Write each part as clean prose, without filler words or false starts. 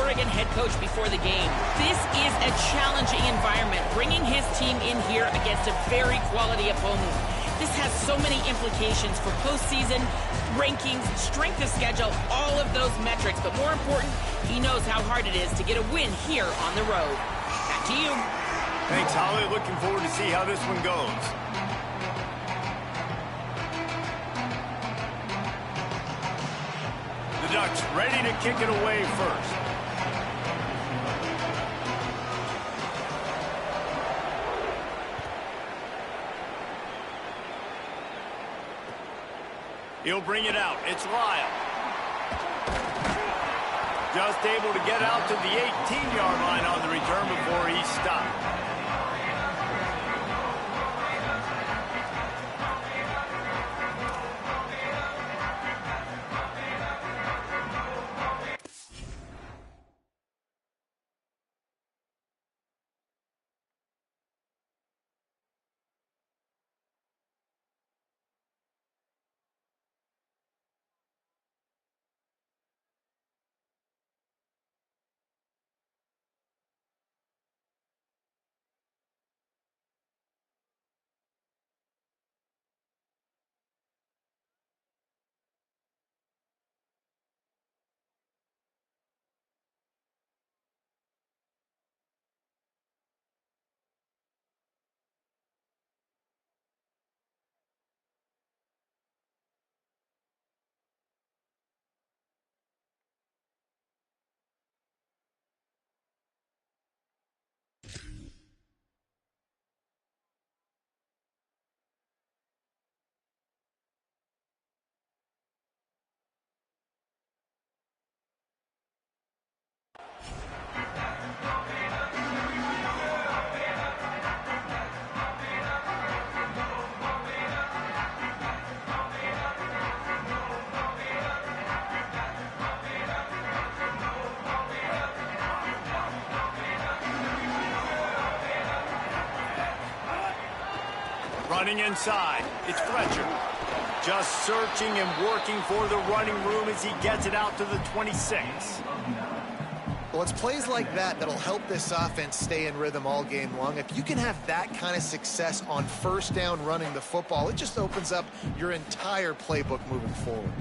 Oregon head coach before the game. This is a challenging environment, bringing his team in here against a very quality opponent. This has so many implications for postseason, rankings, strength of schedule, all of those metrics. But more important, he knows how hard it is to get a win here on the road. Back to you. Thanks, Holly. Looking forward to see how this one goes. The Ducks ready to kick it away first. He'll bring it out. It's Lyle. Just able to get out to the 18-yard line on the return before he stopped. Running inside, it's Fletcher. Just searching and working for the running room as he gets it out to the 26. Well, it's plays like that that'll help this offense stay in rhythm all game long. If you can have that kind of success on first down running the football, it just opens up your entire playbook moving forward.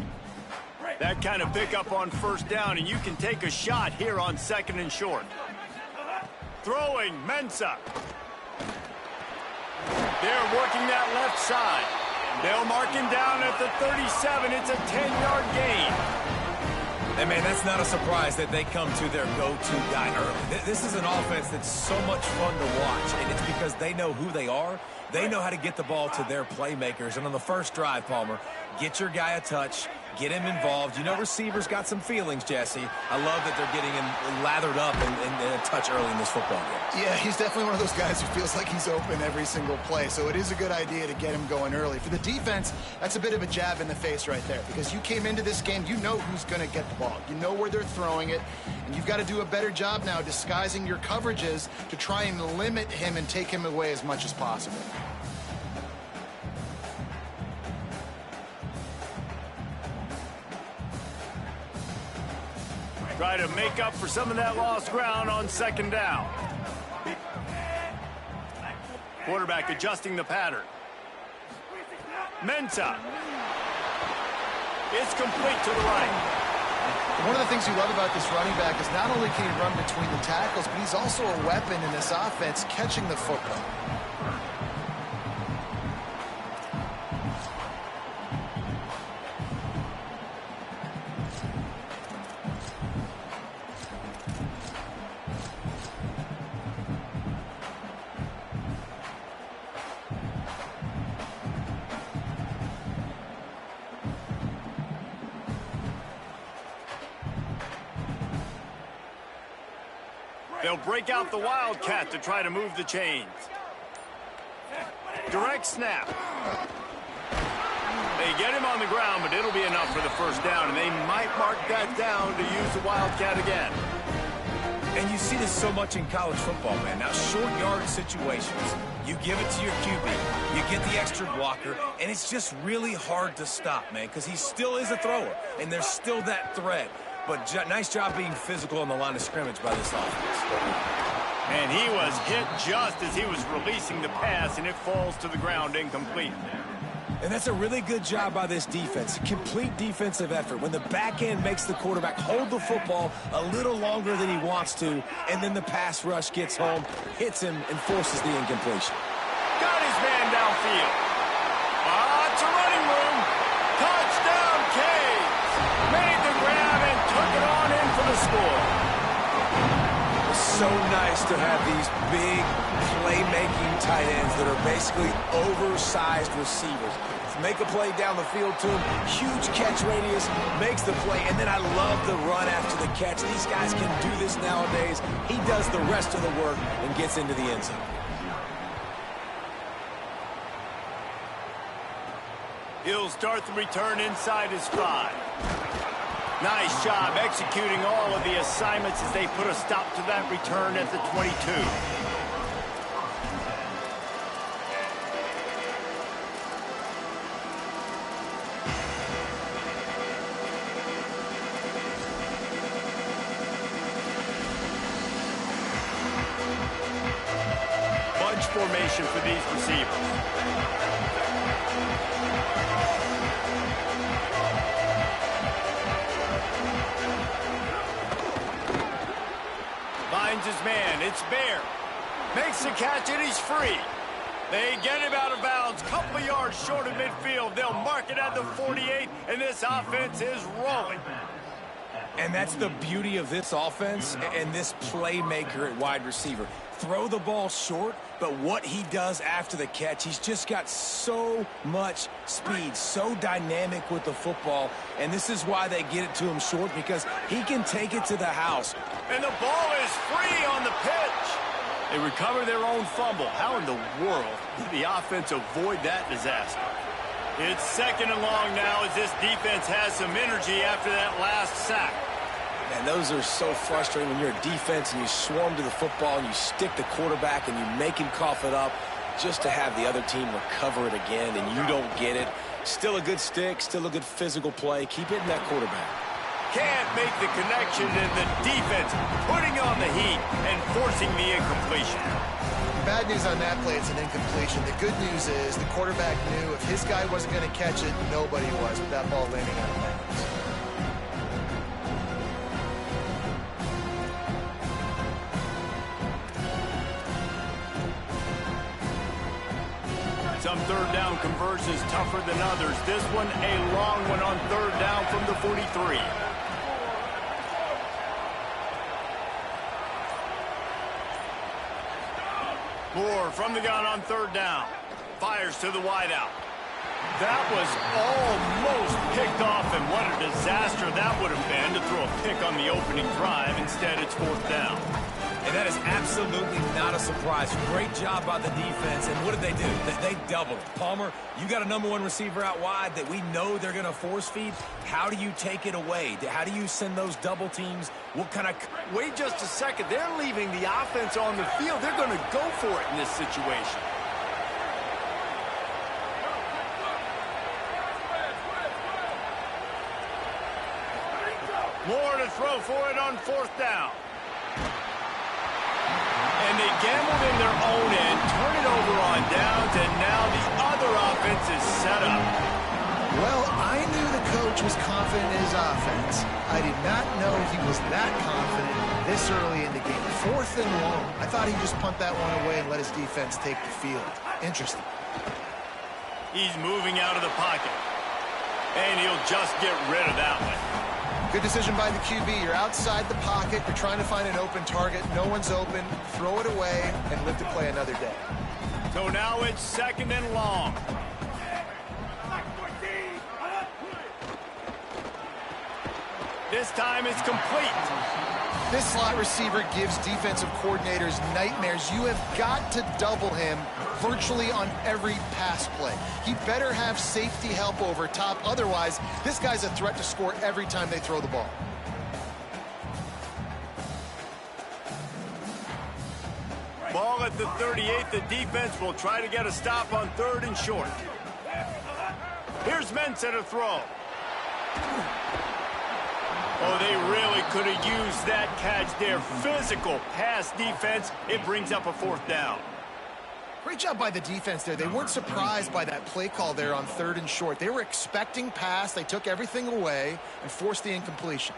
That kind of pickup on first down, and you can take a shot here on 2nd and short. Throwing, Mensah. They're working that left side. They'll mark him down at the 37. It's a 10-yard gain. And, man, that's not a surprise that they come to their go-to guy early. This is an offense that's so much fun to watch, and it's because they know who they are. They know how to get the ball to their playmakers. And on the first drive, Palmer, get your guy a touch, get him involved. You know receivers got some feelings, Jesse. I love that they're getting him lathered up and a touch early in this football game. Yeah, he's definitely one of those guys who feels like he's open every single play, so it is a good idea to get him going early. For the defense, that's a bit of a jab in the face right there, because you came into this game, you know who's going to get the ball. You know where they're throwing it, and you've got to do a better job now disguising your coverages to try and limit him and take him away as much as possible. Try to make up for some of that lost ground on 2nd down. Quarterback adjusting the pattern. Mensah. It's complete to the right. One of the things you love about this running back is not only can he run between the tackles, but he's also a weapon in this offense catching the football. They'll break out the Wildcat to try to move the chains. Direct snap. They get him on the ground, but it'll be enough for the first down, and they might mark that down to use the Wildcat again. And you see this so much in college football, man. Now, short yard situations, you give it to your QB, you get the extra blocker, and it's just really hard to stop, man, because he still is a thrower, and there's still that threat. but nice job being physical on the line of scrimmage by this offense. And he was hit just as he was releasing the pass, and it falls to the ground incomplete. And that's a really good job by this defense. Complete defensive effort. When the back end makes the quarterback hold the football a little longer than he wants to, and then the pass rush gets home, hits him, and forces the incompletion. Got his man downfield. Lots of running room. Touchdown, Canes. Made the grab and took it on in for the score. It's so nice to have these big playmaking tight ends that are basically oversized receivers. Make a play down the field to him, huge catch radius, makes the play, and then I love the run after the catch. These guys can do this nowadays. He does the rest of the work and gets into the end zone. He'll start the return inside his 5. Nice job executing all of the assignments as they put a stop to that return at the 22. Bunch formation for these receivers. Finds his man. It's Bear. Makes the catch, and he's free. They get him out of bounds. Couple of yards short of midfield. They'll mark it at the 48, and this offense is rolling. And that's the beauty of this offense and this playmaker at wide receiver. Throw the ball short, but what he does after the catch, he's just got so much speed, so dynamic with the football, and this is why they get it to him short, because he can take it to the house. And the ball is free on the pitch. They recover their own fumble. How in the world did the offense avoid that disaster? It's 2nd and long now as this defense has some energy after that last sack. And those are so frustrating when you're a defense and you swarm to the football and you stick the quarterback and you make him cough it up just to have the other team recover it again and you don't get it. Still a good stick, still a good physical play. Keep hitting that quarterback. Can't make the connection, and the defense putting on the heat and forcing the incompletion. Bad news on that play, it's an incompletion. The good news is the quarterback knew if his guy wasn't going to catch it, nobody was with that ball landing out of bounds. Some third down conversions tougher than others. This one a long one on 3rd down from the 43. Moore from the gun on 3rd down. Fires to the wideout. That was almost picked off, and what a disaster that would have been to throw a pick on the opening drive. Instead, it's 4th down. And that is absolutely not a surprise. Great job by the defense. And what did they do? They doubled. Palmer, you got a #1 receiver out wide that we know they're going to force feed. How do you take it away? How do you send those double teams? What kind of... Wait just a second. They're leaving the offense on the field. They're going to go for it in this situation. More to throw for it on 4th down. And they gambled in their own end, turn it over on downs, and now the other offense is set up. Well, I knew the coach was confident in his offense. I did not know he was that confident this early in the game. 4th and long. I thought he'd just punt that one away and let his defense take the field. Interesting. He's moving out of the pocket. And he'll just get rid of that one. Good decision by the QB. You're outside the pocket. You're trying to find an open target. No one's open. Throw it away and live to play another day. So now it's 2nd and long. This time it's complete. This slot receiver gives defensive coordinators nightmares. You have got to double him virtually on every pass play. He better have safety help over top. Otherwise, this guy's a threat to score every time they throw the ball. Ball at the 38. The defense will try to get a stop on 3rd and short. Here's Mensah to throw. Oh, they really could have used that catch there. Physical pass defense. It brings up a 4th down. Great job by the defense there. They weren't surprised by that play call there on 3rd and short. They were expecting pass. They took everything away and forced the incompletion.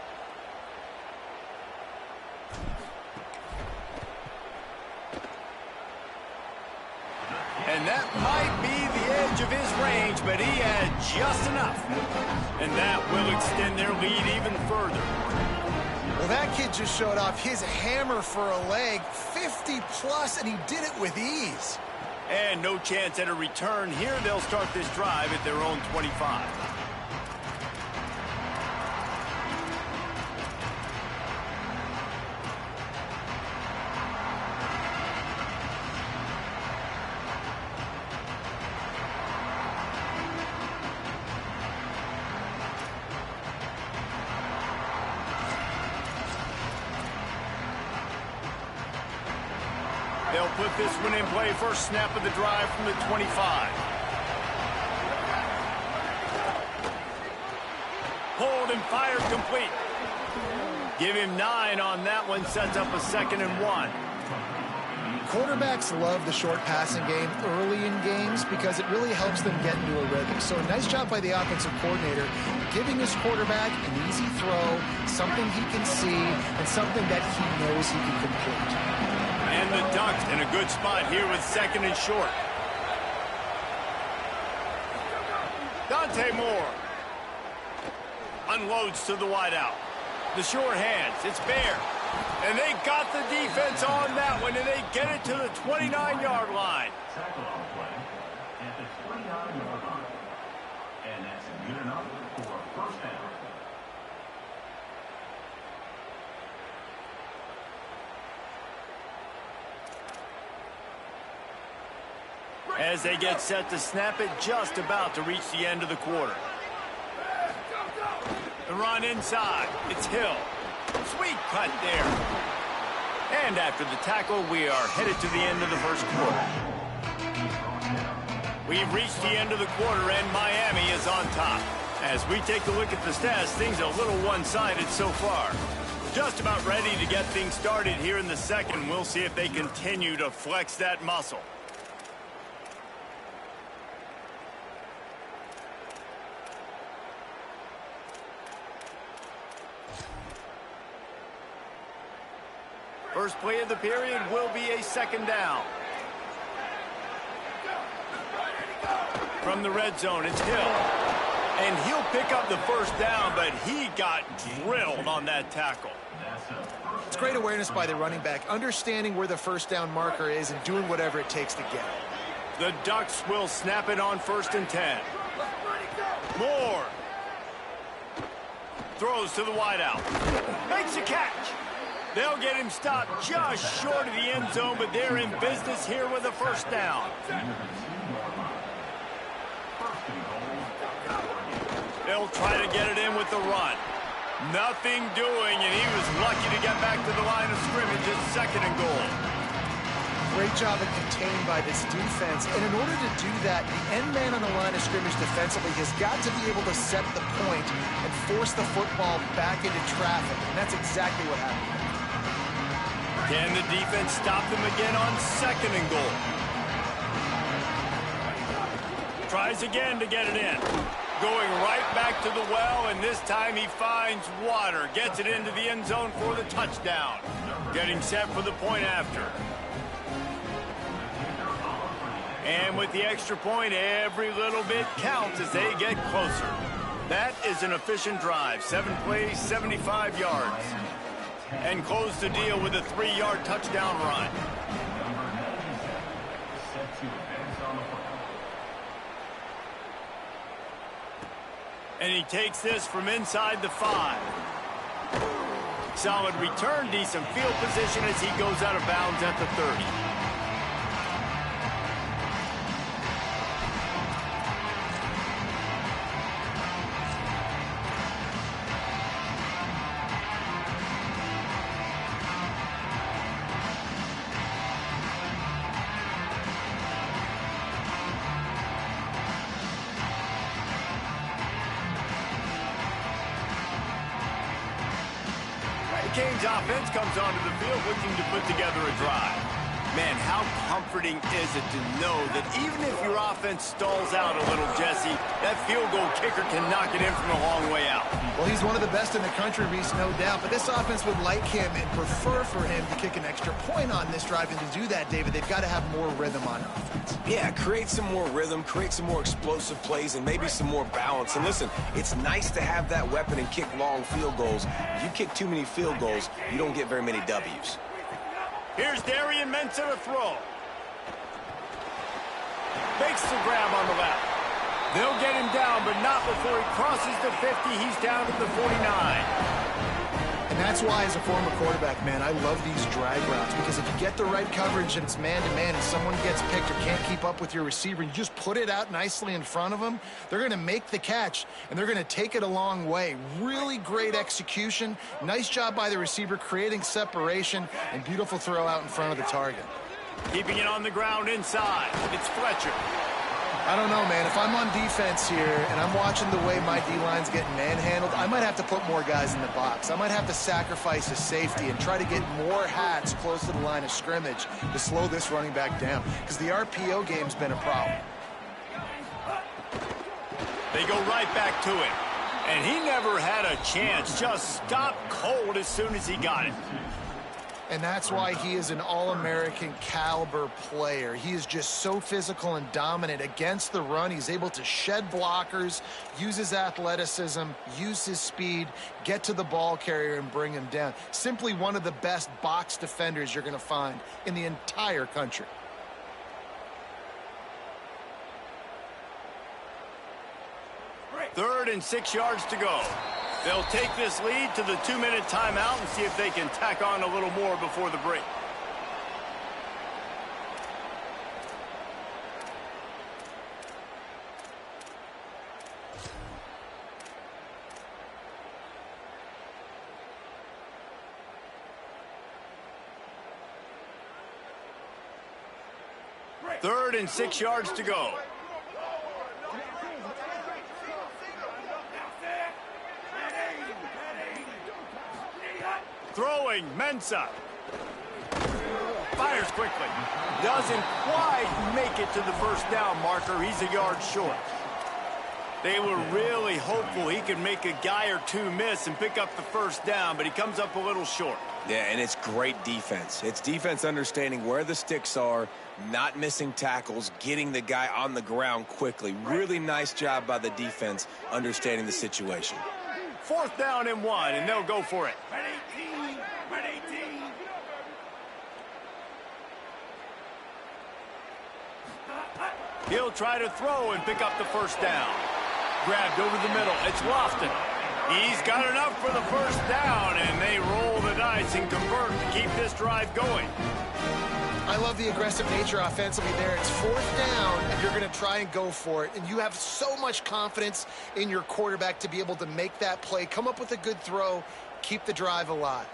And that might be the edge of his range, but he had just enough. And that will extend their lead even further. Well, that kid just showed off his hammer for a leg, 50+, and he did it with ease. And no chance at a return. Here they'll start this drive at their own 25. They'll put this one in play. First snap of the drive from the 25. Pulled and fired complete. Give him 9 on that one. Sets up a 2nd and 1. Quarterbacks love the short passing game early in games because it really helps them get into a rhythm. So nice job by the offensive coordinator, giving his quarterback an easy throw, something he can see, and something that he knows he can complete. And the Ducks in a good spot here with 2nd and short. Dante Moore unloads to the wideout. The short hands, it's Bear. And they got the defense on that one, and they get it to the 29-yard line. Tackle on the play at the 29-yard line. And that's good enough for a 1st down. As they get set to snap it, just about to reach the end of the quarter. The run inside. It's Hill. Sweet cut there. And after the tackle, we are headed to the end of the 1st quarter. We've reached the end of the quarter, and Miami is on top. As we take a look at the stats, things are a little one-sided so far. Just about ready to get things started here in the 2nd. We'll see if they continue to flex that muscle. First play of the period will be a 2nd down. From the red zone, it's Hill. And he'll pick up the 1st down, but he got drilled on that tackle. It's great awareness by the running back, understanding where the 1st down marker is and doing whatever it takes to get it. The Ducks will snap it on 1st and 10. Moore throws to the wideout. Makes a catch. They'll get him stopped just short of the end zone, but they're in business here with a 1st down. They'll try to get it in with the run. Nothing doing, and he was lucky to get back to the line of scrimmage at 2nd and goal. Great job of containing by this defense. And in order to do that, the end man on the line of scrimmage defensively has got to be able to set the point and force the football back into traffic. And that's exactly what happened. Can the defense stop them again on 2nd and goal? Tries again to get it in. Going right back to the well, and this time he finds water. Gets it into the end zone for the touchdown. Getting set for the point after. And with the extra point, every little bit counts as they get closer. That is an efficient drive. 7 plays, 75 yards. And close the deal with a 3-yard touchdown run. And he takes this from inside the 5. Solid return, decent field position as he goes out of bounds at the 30. The Canes offense comes onto the field looking to put together a drive. Man, how comforting is it to know that even if your offense stalls out a little, Jesse, that field goal kicker can knock it in from a long way out. Well, he's one of the best in the country, Reese, no doubt. But this offense would like him and prefer for him to kick an extra point on this drive. And to do that, David, they've got to have more rhythm on offense. Yeah, create some more rhythm, create some more explosive plays, and maybe some more balance. And listen, it's nice to have that weapon and kick long field goals. If you kick too many field goals, you don't get very many W's. Here's Darian Mensah to throw. Makes the grab on the left. They'll get him down, but not before he crosses the 50. He's down to the 49. And that's why, as a former quarterback, man, I love these drag routes, because if you get the right coverage and it's man-to-man and someone gets picked or can't keep up with your receiver, you just put it out nicely in front of them, they're going to make the catch, and they're going to take it a long way. Really great execution. Nice job by the receiver creating separation, and beautiful throw out in front of the target. Keeping it on the ground inside. It's Fletcher. I don't know, man. If I'm on defense here and I'm watching the way my D-line's getting manhandled, I might have to put more guys in the box. I might have to sacrifice a safety and try to get more hats close to the line of scrimmage to slow this running back down, because the RPO game's been a problem. They go right back to him. And he never had a chance. Just stopped cold as soon as he got it. And that's why he is an All-American caliber player. He is just so physical and dominant against the run. He's able to shed blockers, use his athleticism, use his speed, get to the ball carrier and bring him down. Simply one of the best box defenders you're going to find in the entire country. Third and 6 yards to go. They'll take this lead to the 2-minute timeout and see if they can tack on a little more before the break. Third and 6 yards to go. Throwing, Mensah. Fires quickly. Doesn't quite make it to the first down marker. He's a yard short. They were really hopeful he could make a guy or two miss and pick up the first down, but he comes up a little short. Yeah, and it's great defense. It's defense understanding where the sticks are, not missing tackles, getting the guy on the ground quickly. Really nice job by the defense understanding the situation. 4th down and 1, and they'll go for it. He'll try to throw and pick up the first down. Grabbed over the middle. It's Lofton. He's got enough for the first down, and they roll the dice and convert to keep this drive going. I love the aggressive nature offensively there. It's 4th down, and you're going to try and go for it. And you have so much confidence in your quarterback to be able to make that play, come up with a good throw, keep the drive alive.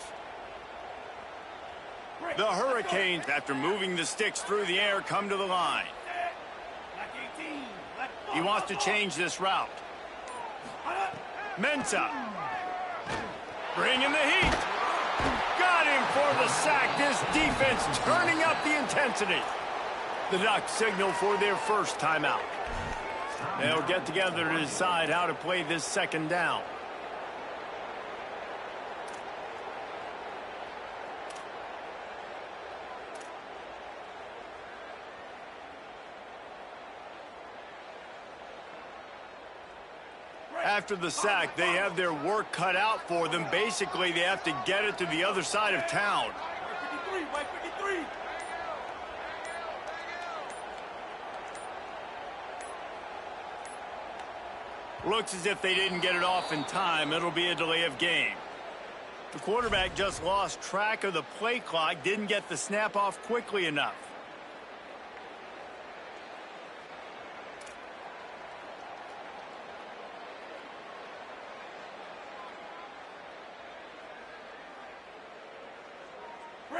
The Hurricanes, after moving the sticks through the air, come to the line. He wants to change this route. Mensah. Bringing the heat. Got him for the sack. This defense turning up the intensity. The Ducks signal for their first timeout. They'll get together to decide how to play this second down. After the sack, they have their work cut out for them. Basically, they have to get it to the other side of town. Looks as if they didn't get it off in time. It'll be a delay of game. The quarterback just lost track of the play clock, didn't get the snap off quickly enough.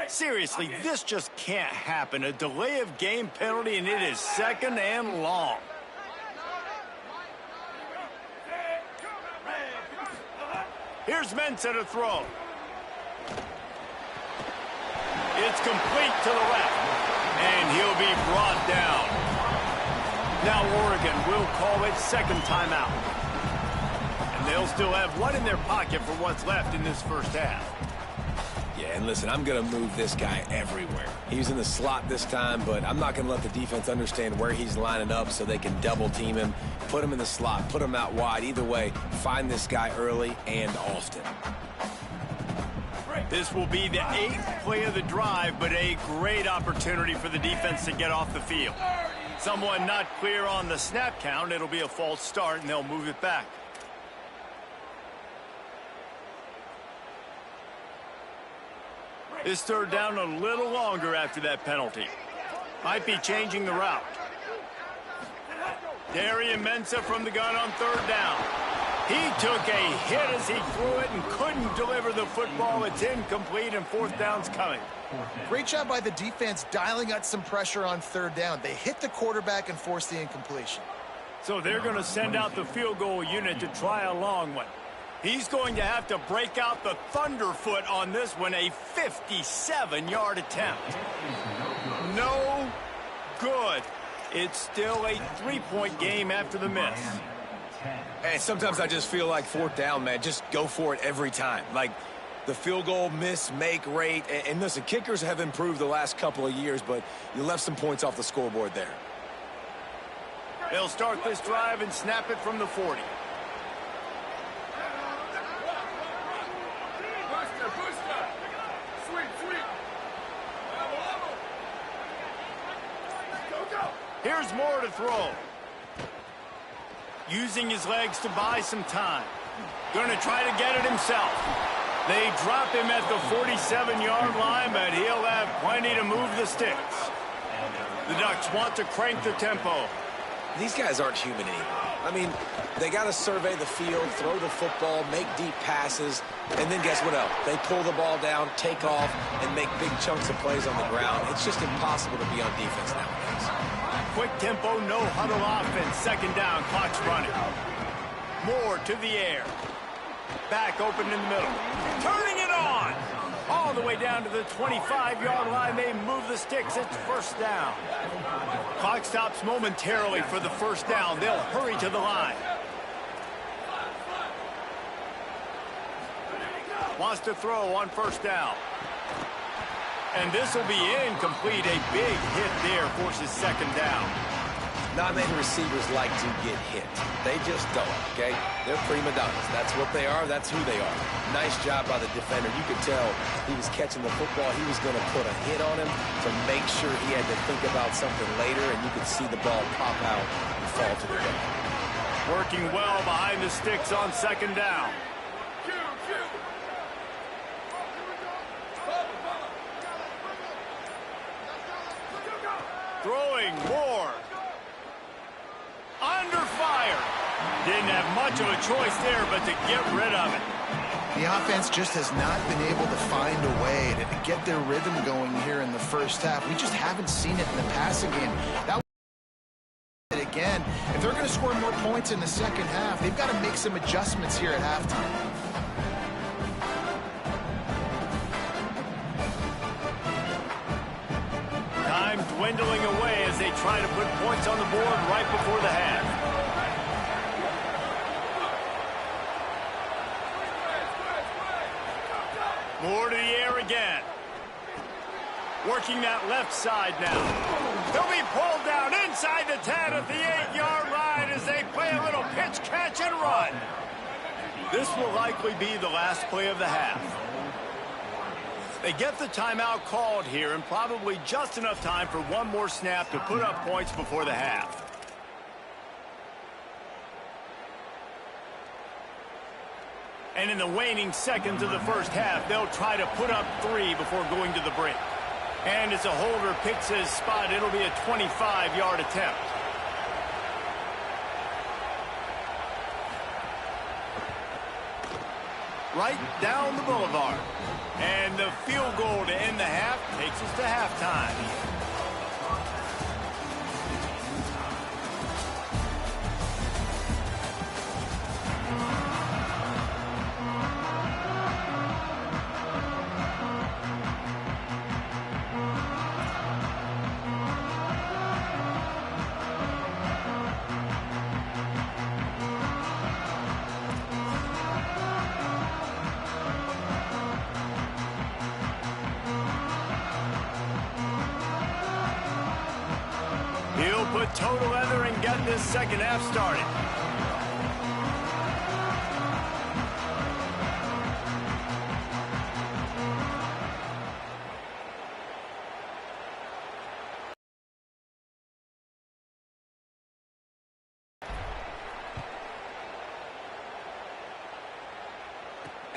Seriously, this just can't happen. A delay of game penalty, and it is 2nd and long. Here's Mensah to throw. It's complete to the left, and he'll be brought down. Now Oregon will call it second timeout. And they'll still have one in their pocket for what's left in this first half. Yeah, and listen, I'm going to move this guy everywhere. He's in the slot this time, but I'm not going to let the defense understand where he's lining up so they can double team him, put him in the slot, put him out wide. Either way, find this guy early and often. This will be the 8th play of the drive, but a great opportunity for the defense to get off the field. Someone not clear on the snap count. It'll be a false start, and they'll move it back. This third down a little longer after that penalty. Might be changing the route. Darian Mensah from the gun on third down. He took a hit as he threw it and couldn't deliver the football. It's incomplete, and fourth down's coming. Great job by the defense dialing out some pressure on third down. They hit the quarterback and forced the incompletion. So they're going to send out the field goal unit to try a long one. He's going to have to break out the thunderfoot on this one, a 57-yard attempt. No good. It's still a 3-point game after the miss. And sometimes I just feel like fourth down, man, just go for it every time. Like the field goal miss-make rate. And listen, kickers have improved the last couple of years, but you left some points off the scoreboard there. They'll start this drive and snap it from the 40. Here's Moore to throw. Using his legs to buy some time. Going to try to get it himself. They drop him at the 47-yard line, but he'll have plenty to move the sticks. The Ducks want to crank the tempo. These guys aren't human anymore. I mean, they got to survey the field, throw the football, make deep passes, and then guess what else? They pull the ball down, take off, and make big chunks of plays on the ground. It's just impossible to be on defense nowadays. Quick tempo, no huddle offense. Second down, clock's running. Moore to the air. Back open in the middle. Turning it on. All the way down to the 25-yard line. They move the sticks. It's first down. Clock stops momentarily for the first down. They'll hurry to the line. Wants to throw on first down. And this will be incomplete. A big hit there forces second down. Not many receivers like to get hit. They just don't, okay? They're prima donnas. That's what they are. That's who they are. Nice job by the defender. You could tell he was catching the football. He was going to put a hit on him to make sure he had to think about something later, and you could see the ball pop out and fall to the ground. Working well behind the sticks on second down. Throwing Moore. Under fire. Didn't have much of a choice there, but to get rid of it. The offense just has not been able to find a way to get their rhythm going here in the first half. We just haven't seen it in the passing game. That again, if they're going to score more points in the second half, they've got to make some adjustments here at halftime. Time dwindling away as they try to put points on the board right before the half. Moore to the air again. Working that left side now. They'll be pulled down inside the 10 at the 8-yard line as they play a little pitch, catch, and run. This will likely be the last play of the half. They get the timeout called here, and probably just enough time for one more snap to put up points before the half. And in the waning seconds of the first half, they'll try to put up 3 before going to the break. And as a holder picks his spot, it'll be a 25-yard attempt. Right down the boulevard. And the field goal to end the half takes us to halftime. put toe to leather and get this second half started.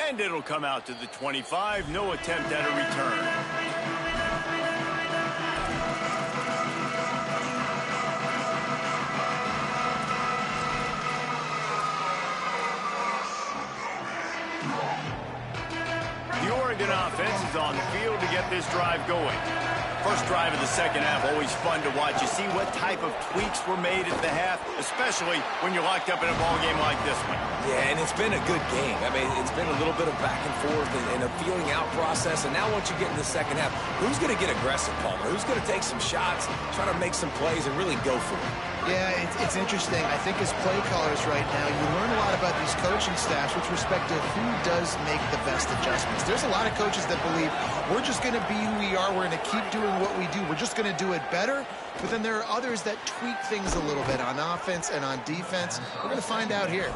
And it'll come out to the 25. No attempt at a return. The Oregon offense is on the field to get this drive going. First drive of the second half, always fun to watch. You see what type of tweaks were made at the half, especially when you're locked up in a ball game like this one. Yeah, and it's been a good game. I mean, it's been a little bit of back and forth and a feeling out process. And now once you get in the second half, who's going to get aggressive, Palmer? Who's going to take some shots, try to make some plays, and really go for it? Yeah, it's interesting. I think as play callers right now, you learn a lot about these coaching staffs with respect to who does make the best adjustments. There's a lot of coaches that believe we're just going to be who we are. We're going to keep doing what we do. We're just going to do it better. But then there are others that tweak things a little bit on offense and on defense. We're going to find out here.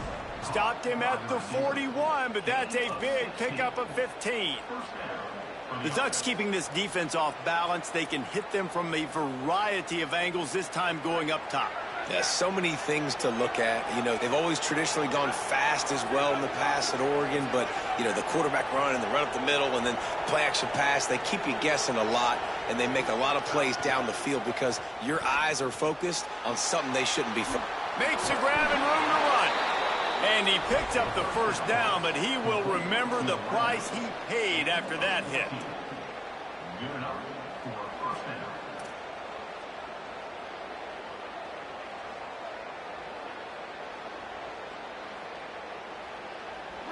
Stopped him at the 41, but that's a big pickup of 15. The Ducks keeping this defense off balance. They can hit them from a variety of angles, this time going up top. Yeah, so many things to look at. You know, they've always traditionally gone fast as well in the past at Oregon, but, you know, the quarterback run and the run up the middle and then play action pass, they keep you guessing a lot, and they make a lot of plays down the field because your eyes are focused on something they shouldn't be. Makes a grab and room to run. And he picks up the first down, but he will remember the price he paid after that hit. Good enough for first down.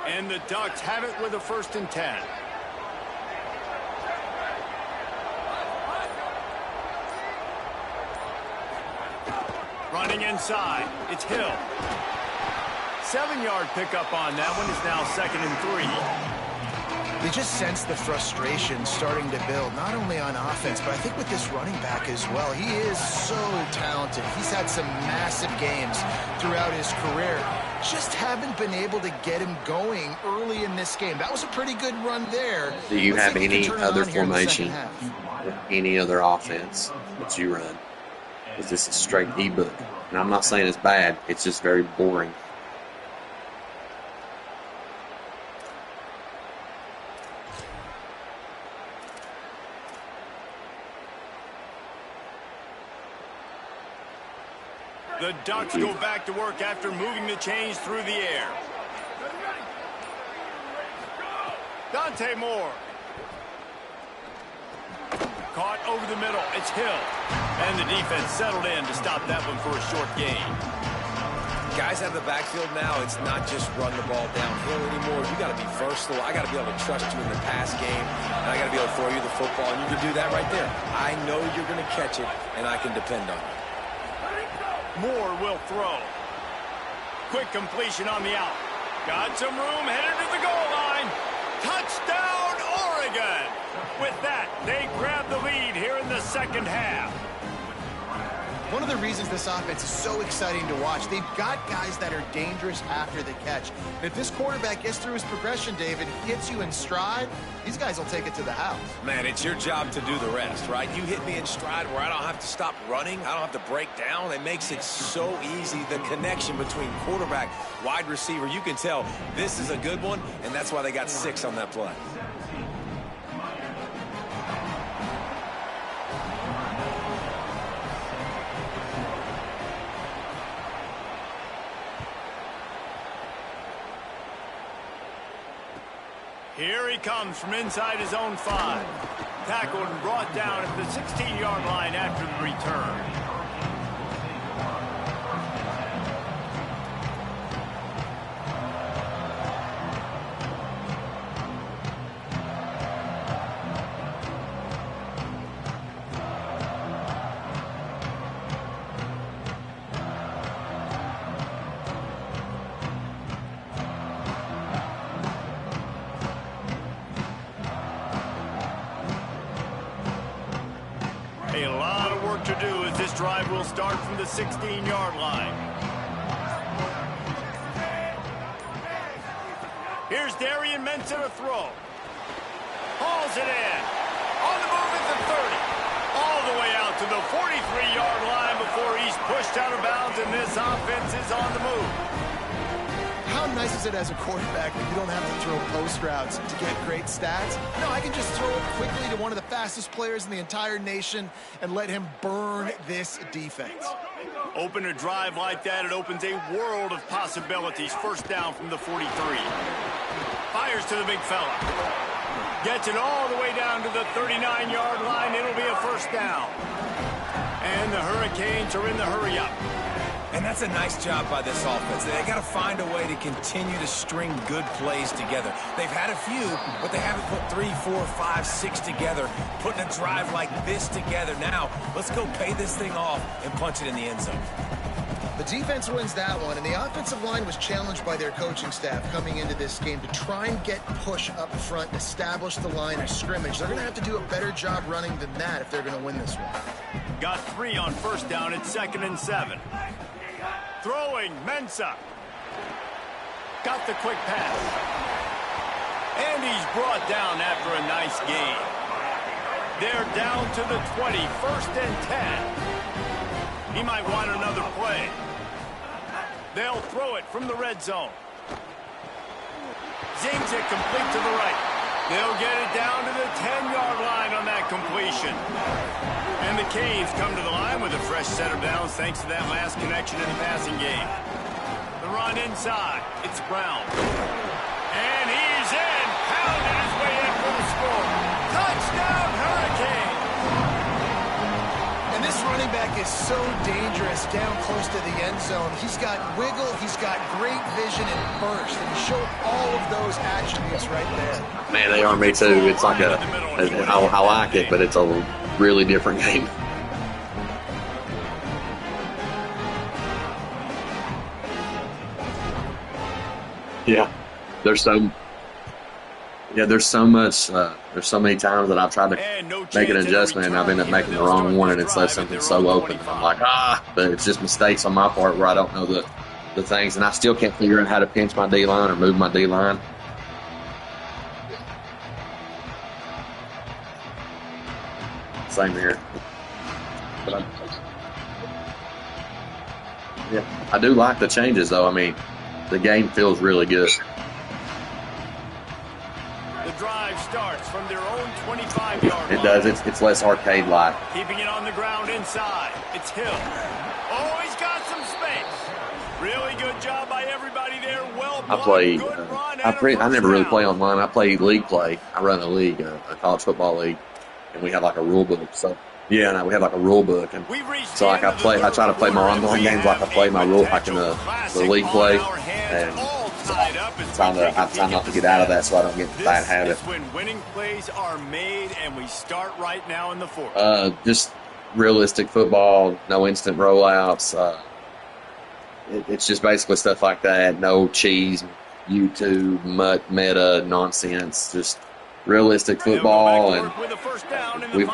And the Ducks have it with a 1st and 10. Running inside, it's Hill. 7-yard pickup on that one. Is now 2nd and 3. You just sense the frustration starting to build, not only on offense, but I think with this running back as well. He is so talented. He's had some massive games throughout his career. Just haven't been able to get him going early in this game. That was a pretty good run there. Do you have any other formation or any other offense that you run? Is this a straight ebook? And I'm not saying it's bad. It's just very boring. The Ducks go back to work after moving the chains through the air. Dante Moore. Caught over the middle. It's Hill. And the defense settled in to stop that one for a short gain. Guys have the backfield now. It's not just run the ball downhill anymore. You got to be versatile. I got to be able to trust you in the pass game. And I got to be able to throw you the football. And you can do that right there. I know you're going to catch it, and I can depend on it. Moore will throw. Quick completion on the out. Got some room, headed to the goal line. Touchdown, Oregon! With that, they grab the lead here in the second half. One of the reasons this offense is so exciting to watch, they've got guys that are dangerous after the catch. And if this quarterback gets through his progression, David, hits you in stride, these guys will take it to the house. Man, it's your job to do the rest, right? You hit me in stride where I don't have to stop running. I don't have to break down. It makes it so easy. The connection between quarterback, wide receiver, you can tell this is a good one, and that's why they got 6 on that play. Here he comes from inside his own 5. Tackled and brought down at the 16-yard line after the return. A lot of work to do as this This drive will start from the 16-yard line. Here's Darian Mensah to throw. Hauls it in. On the move at the 30. All the way out to the 43-yard line before he's pushed out of bounds, and this offense is on the move. How nice is it as a quarterback that you don't have to throw post routes to get great stats? No, I can just throw it quickly to one of the fastest players in the entire nation and let him burn this defense. Open a drive like that, it opens a world of possibilities. First down from the 43. Fires to the big fella. Gets it all the way down to the 39-yard line. It'll be a first down. And the Hurricanes are in the hurry-up. And that's a nice job by this offense. They got to find a way to continue to string good plays together. They've had a few, but they haven't put 3, 4, 5, 6 together. Putting a drive like this together now, let's go pay this thing off and punch it in the end zone. The defense wins that one, and the offensive line was challenged by their coaching staff coming into this game to try and get push up front and establish the line of scrimmage. They're going to have to do a better job running than that if they're going to win this one. Got 3 on first down. It's 2nd and 7. Throwing, Mensah. Got the quick pass. And he's brought down after a nice gain. They're down to the 20, 1st and 10. He might want another play. They'll throw it from the red zone. Zings it complete to the right. They'll get it down to the 10-yard line on that completion. And the Canes come to the line with a fresh set of downs thanks to that last connection in the passing game. The run inside. It's Brown. And he's in. Pounded his way in for the score. Touchdown, Hurricanes. And this running back is so dangerous down close to the end zone. He's got wiggle, he's got great vision and burst, and he showed all of those attributes right there. Man, they are me too. It's like I like it, but it's a really different game. Yeah, there's so much. There's so many times that I've tried to make an adjustment and I've ended up making the wrong one, and it's left something so open. I'm like, but it's just mistakes on my part where I don't know the things, and I still can't figure out how to pinch my D-line or move my D-line. Same here. But I do like the changes, though. I mean, the game feels really good. The drive starts from their own 25-yard line. It does. It's less arcade-like. Keeping it on the ground inside. It's Hill. Oh, he's got some space. Really good job by everybody there. Well blocked. I never really play online. I play league play. I run a league, a college football league, and we have like a rule book. So we have like a rule book, and so like I try to play my online games like I play my rule like in the league play, and so I try not to get out of that so I don't get the bad habit. When winning plays are made, and we start right now in the fourth. Just realistic football, no instant rollouts. It's just basically stuff like that. No cheese, YouTube, meta nonsense. Just realistic football, and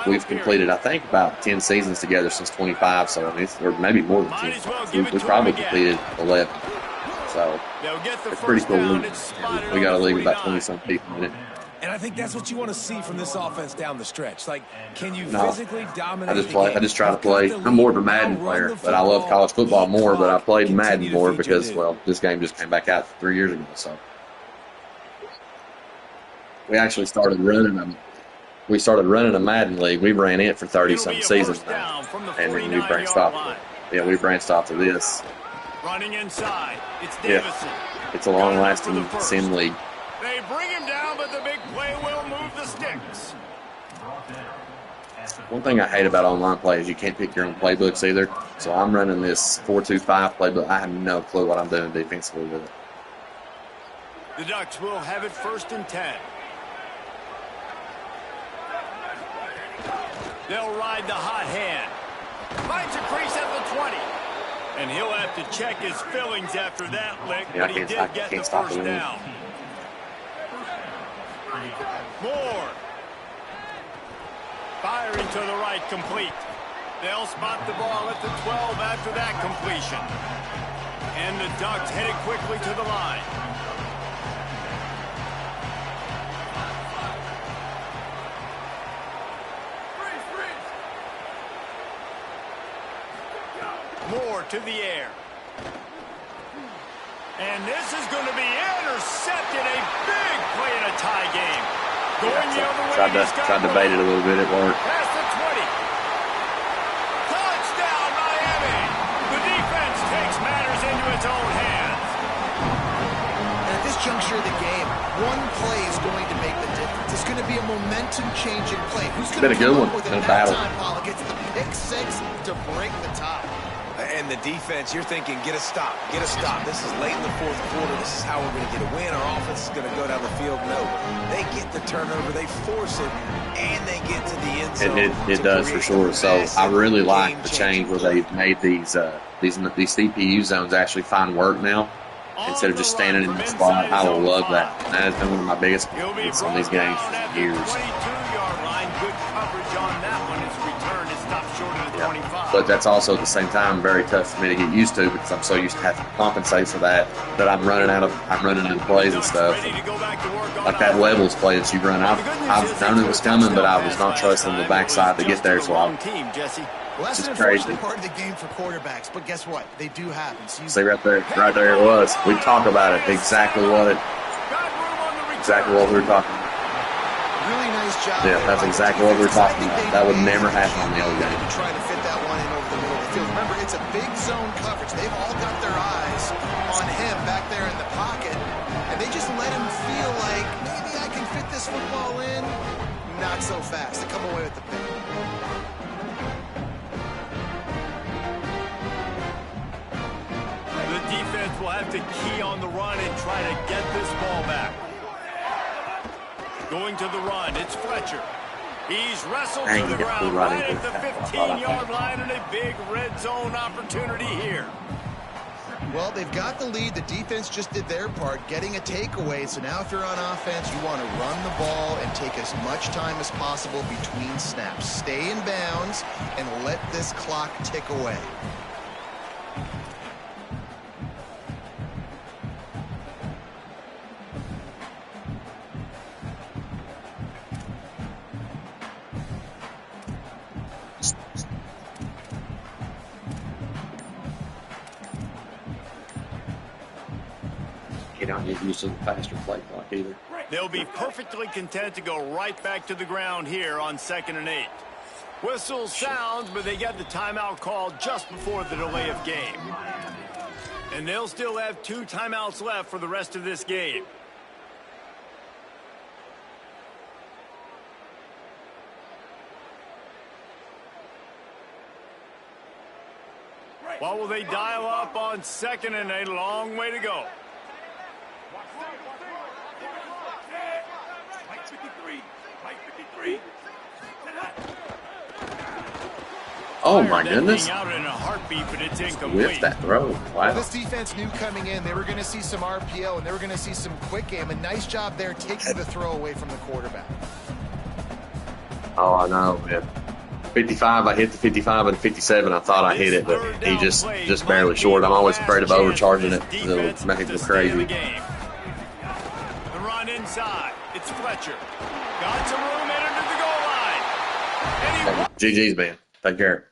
we've completed, I think, about 10 seasons together since 25. So I mean, or maybe more than 10. We've probably completed 11. So it's pretty cool. We got a league with about 20-some people in it. And I think that's what you want to see from this offense down the stretch. Like, can you physically dominate? I just try to play. I'm more of a Madden player, but I love college football more. But I played Madden more because, well, this game just came back out 3 years ago. So we actually started running them. We started running a Madden league. We ran it for 30-some seasons now, and then we branched off. We branched off to this. Running inside, it's Davison. It's a long-lasting sim league. They bring him down, but the big play will move the sticks. One thing I hate about online play is you can't pick your own playbooks either. So I'm running this 4-2-5 playbook. I have no clue what I'm doing defensively with it. The Ducks will have it 1st and 10. They'll ride the hot hand. Finds a crease at the 20. And he'll have to check his fillings after that lick, but he did get the first down. Moore. Firing to the right, complete. They'll spot the ball at the 12 after that completion. And the Ducks headed quickly to the line. Moore to the air. And this is going to be intercepted. A big play in a tie game. Going the other way. Tried to bait it a little bit. It worked. Past the 20. Touchdown, Miami. The defense takes matters into its own hands. And at this juncture of the game, one play is going to make the difference. It's going to be a momentum-changing play. Who's going to come up with it that time? Pollock gets the pick six to break the tie. And the defense, you're thinking, get a stop, get a stop. This is late in the fourth quarter. This is how we're going to get a win. Our offense is going to go down the field. No, they get the turnover, they force it, and they get to the end zone. It does for sure. So I really like the change where they've made these CPU zones actually find work now instead of just standing in the spot. I love that. And that has been one of my biggest complaints on these games for years. 22-yard line, good coverage on that one. Its return is stopped short of the 25. But that's also at the same time very tough for me to get used to because I'm so used to having to compensate for that I'm running out of plays and stuff. Like that levels play that you run. I've known it was coming, but I was not trusting the backside to get there. So I'm Well, that's an crazy. unfortunate part of the game for quarterbacks, but guess what? They do happen. So see right there it was. We talk about it exactly what we were talking about. really nice job. Yeah, that's exactly what we were talking about. That would never happen in the old game. Trying to fit that one in over the middle of the field. Remember, it's a big zone coverage. They've all got their eyes on him back there in the pocket, and they just let him feel like maybe I can fit this football in. Not so fast. They come away with the pick. The defense will have to key on the run and try to get this ball back. Going to the run, it's Fletcher. He's wrestled to the ground right at the 15-yard line and a big red zone opportunity here. Well, they've got the lead. The defense just did their part, getting a takeaway. So now if you're on offense, you want to run the ball and take as much time as possible between snaps. Stay in bounds and let this clock tick away. You don't get used to the faster play clock either. They'll be perfectly content to go right back to the ground here on 2nd and 8. Whistle sounds, but they got the timeout called just before the delay of game. And they'll still have 2 timeouts left for the rest of this game. What will they dial up on 2nd and 8? Long way to go. Oh my goodness. Out in a heartbeat, but it's incomplete. With that throw. Wow. Well, this defense knew coming in they were going to see some RPO and they were going to see some quick game. A nice job there taking the throw away from the quarterback. Oh, I know, man. 55, I hit the 55 and 57. I thought I hit it, but he just barely short. I'm always afraid of overcharging it. It'll make it go crazy. The run inside. It's Fletcher. Got some room, entered to the goal line. GG's, man. Take care.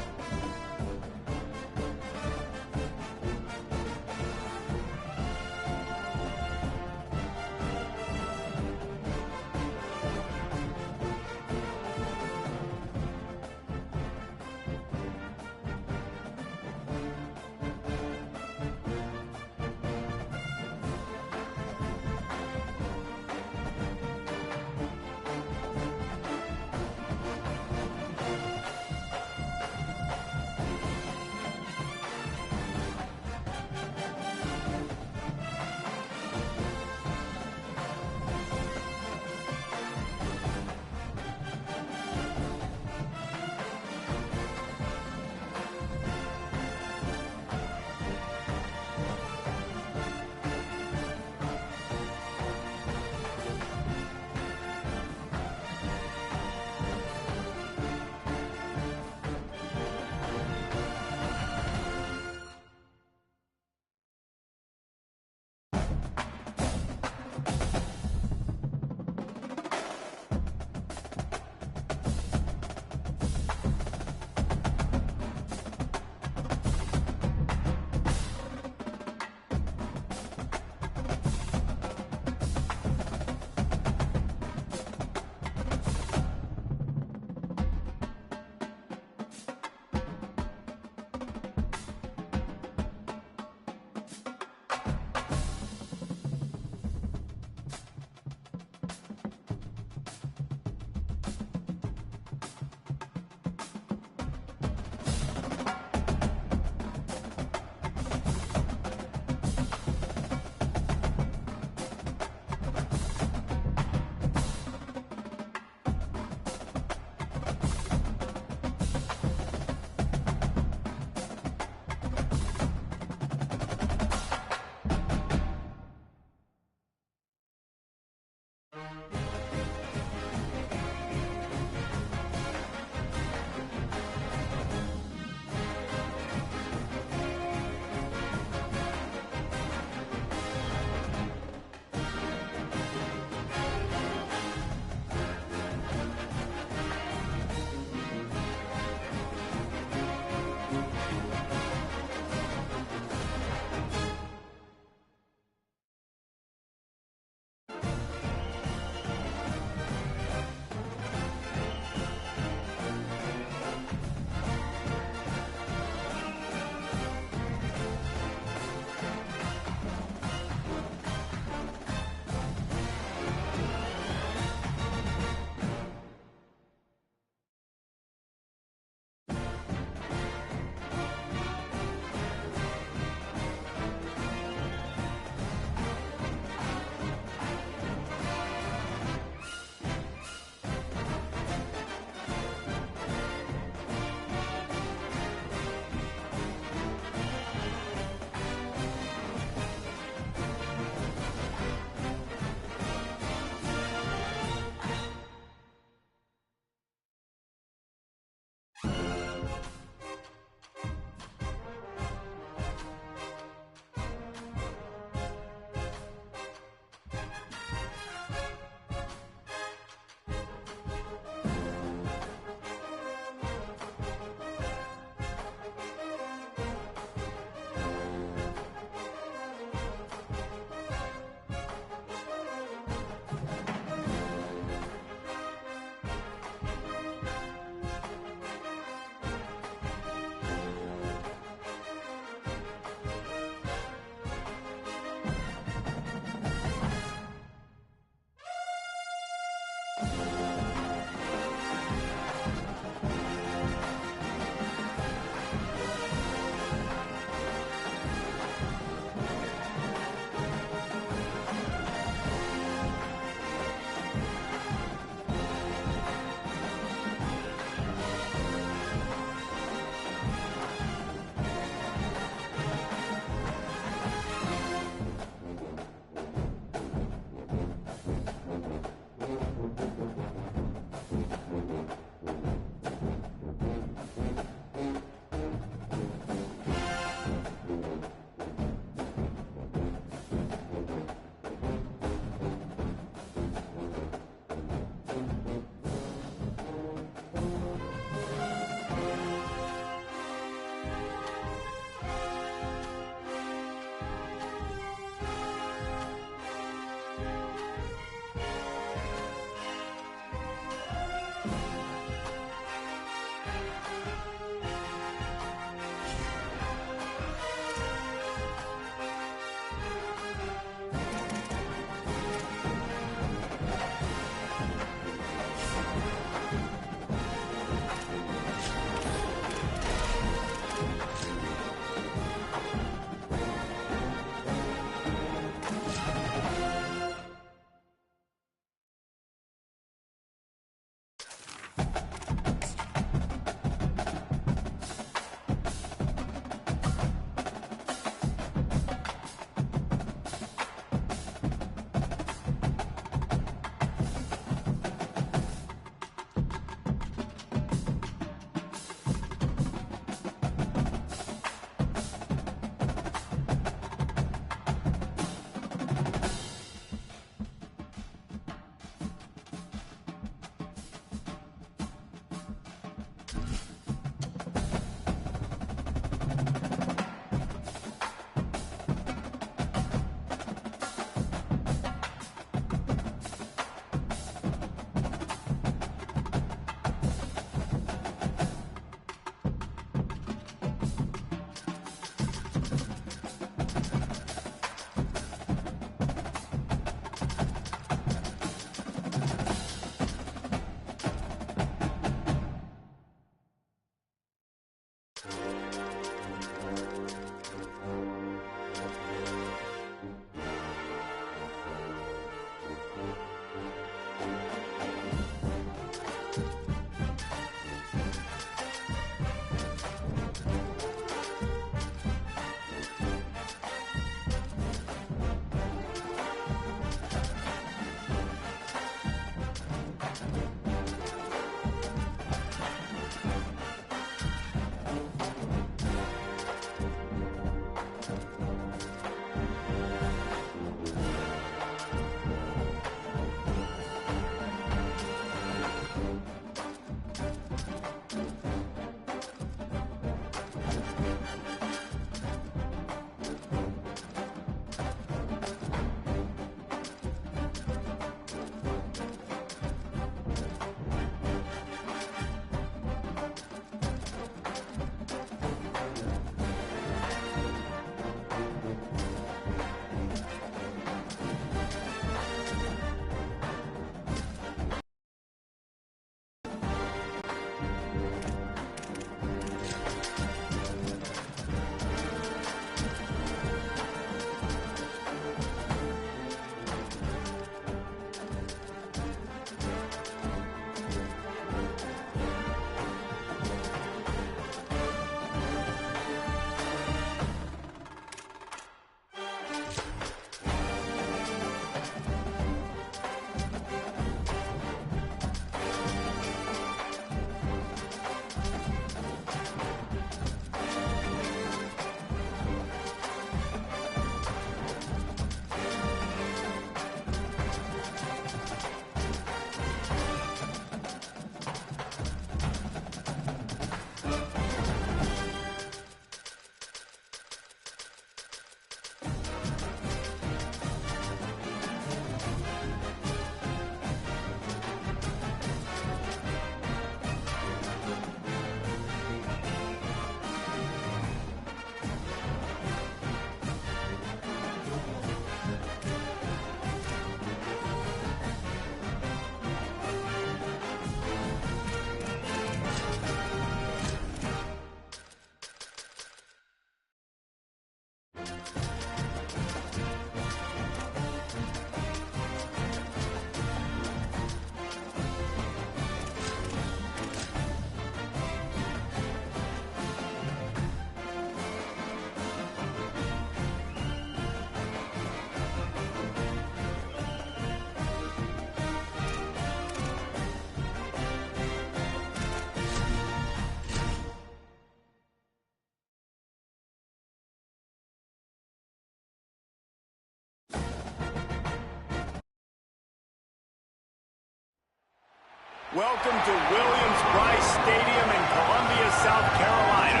Welcome to Williams-Brice Stadium in Columbia, South Carolina.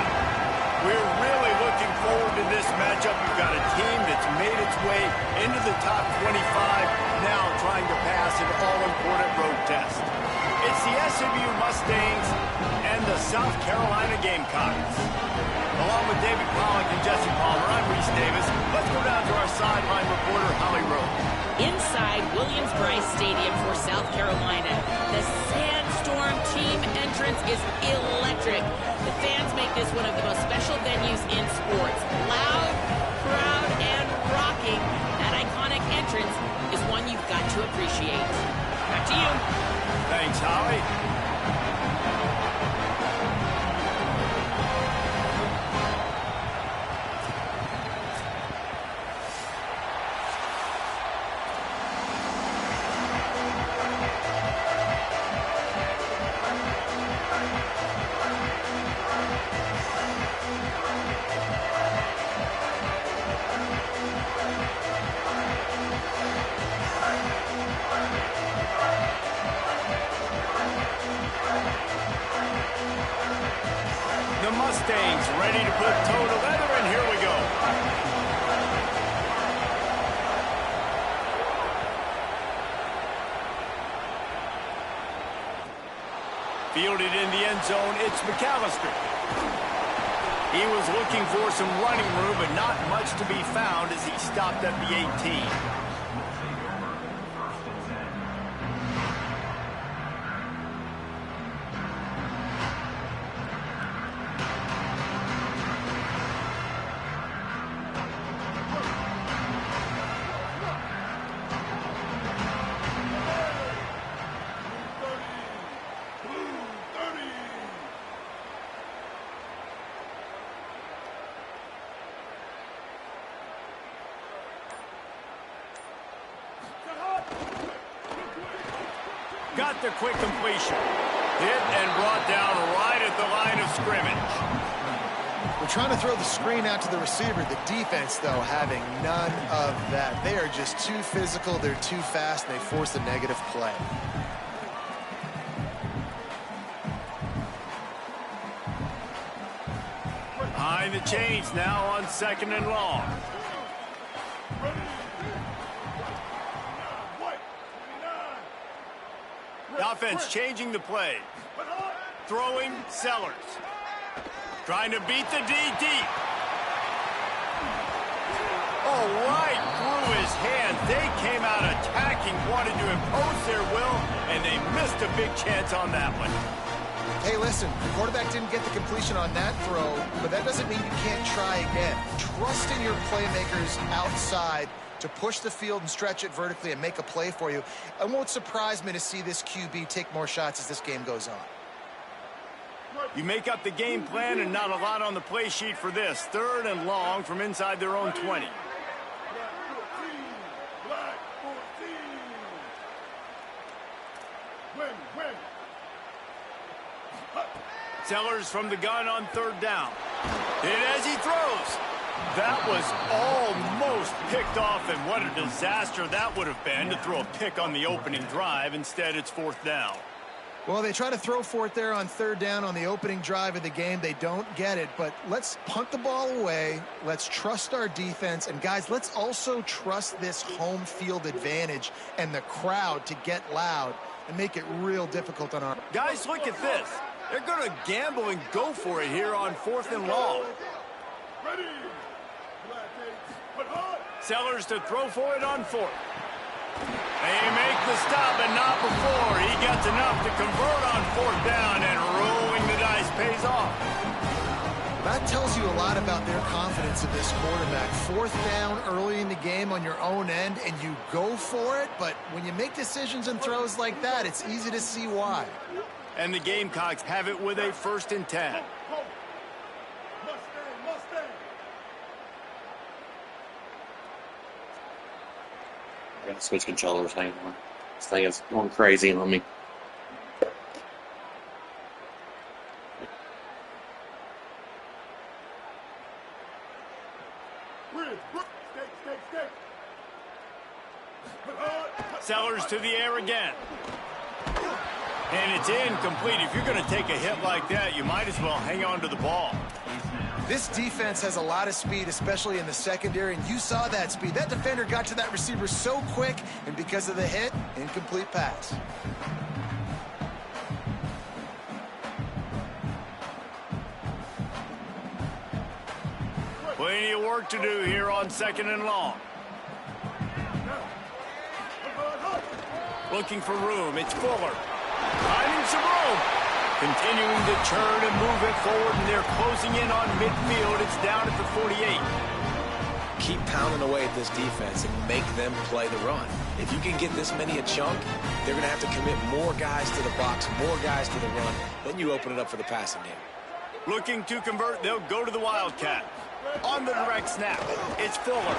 We're really looking forward to this matchup. You've got a team that's made its way into the top 25, now trying to pass an all-important road test. It's the SMU Mustangs and the South Carolina Gamecocks. Along with David Pollock and Jesse Palmer, I'm Reese Davis. Let's go down to our sideline reporter, Holly Rowe. Inside Williams-Brice Stadium for South Carolina, the Sandstorm team entrance is electric. The fans make this one of the most special venues in sports. Loud, proud, and rocking. That iconic entrance is one you've got to appreciate. Back to you. Thanks, Holly. The Mustangs ready to put toe to leather, and here we go. Fielded in the end zone, it's McAllister. He was looking for some running room, but not much to be found as he stopped at the 18. Got the quick completion. Hit and brought down right at the line of scrimmage. We're trying to throw the screen out to the receiver. The defense, though, having none of that. They are just too physical. They're too fast, and they force a negative play. Behind the chains now on 2nd and long. The offense changing the play. Throwing Sellers. Trying to beat the D deep. Oh, right through his hands. They came out attacking, wanted to impose their will, and they missed a big chance on that one. Hey, listen, the quarterback didn't get the completion on that throw, but that doesn't mean you can't try again. Trust in your playmakers outside to push the field and stretch it vertically and make a play for you. It won't surprise me to see this QB take more shots as this game goes on. You make up the game plan and not a lot on the play sheet for this. 3rd and long from inside their own 20. Sellers from the gun on 3rd down. Hit as he throws. That was almost picked off, and what a disaster that would have been to throw a pick on the opening drive. Instead, it's 4th down. Well, they try to throw for it there on 3rd down on the opening drive of the game. They don't get it, but let's punt the ball away. Let's trust our defense. And, guys, let's also trust this home field advantage and the crowd to get loud and make it real difficult on our... Guys, look at this. They're going to gamble and go for it here on 4th and long. Sellers to throw for it on 4th. They make the stop, but not before. He gets enough to convert on 4th down, and rolling the dice pays off. That tells you a lot about their confidence of this quarterback. 4th down early in the game on your own end, and you go for it, but when you make decisions and throws like that, it's easy to see why. And the Gamecocks have it with a 1st and 10. I gotta switch controllers. Hang on. This thing is going crazy on me. Sellers to the air again. And it's incomplete. If you're going to take a hit like that, you might as well hang on to the ball. This defense has a lot of speed, especially in the secondary, and you saw that speed. That defender got to that receiver so quick, and because of the hit, incomplete pass. Plenty of work to do here on 2nd and long. Looking for room. It's Fuller. Finding some room. Continuing to turn and move it forward, and they're closing in on midfield. It's down at the 48. Keep pounding away at this defense and make them play the run. If you can get this many a chunk, they're going to have to commit more guys to the box, more guys to the run. Then you open it up for the passing game. Looking to convert, they'll go to the Wildcat. On the direct snap, it's Fuller.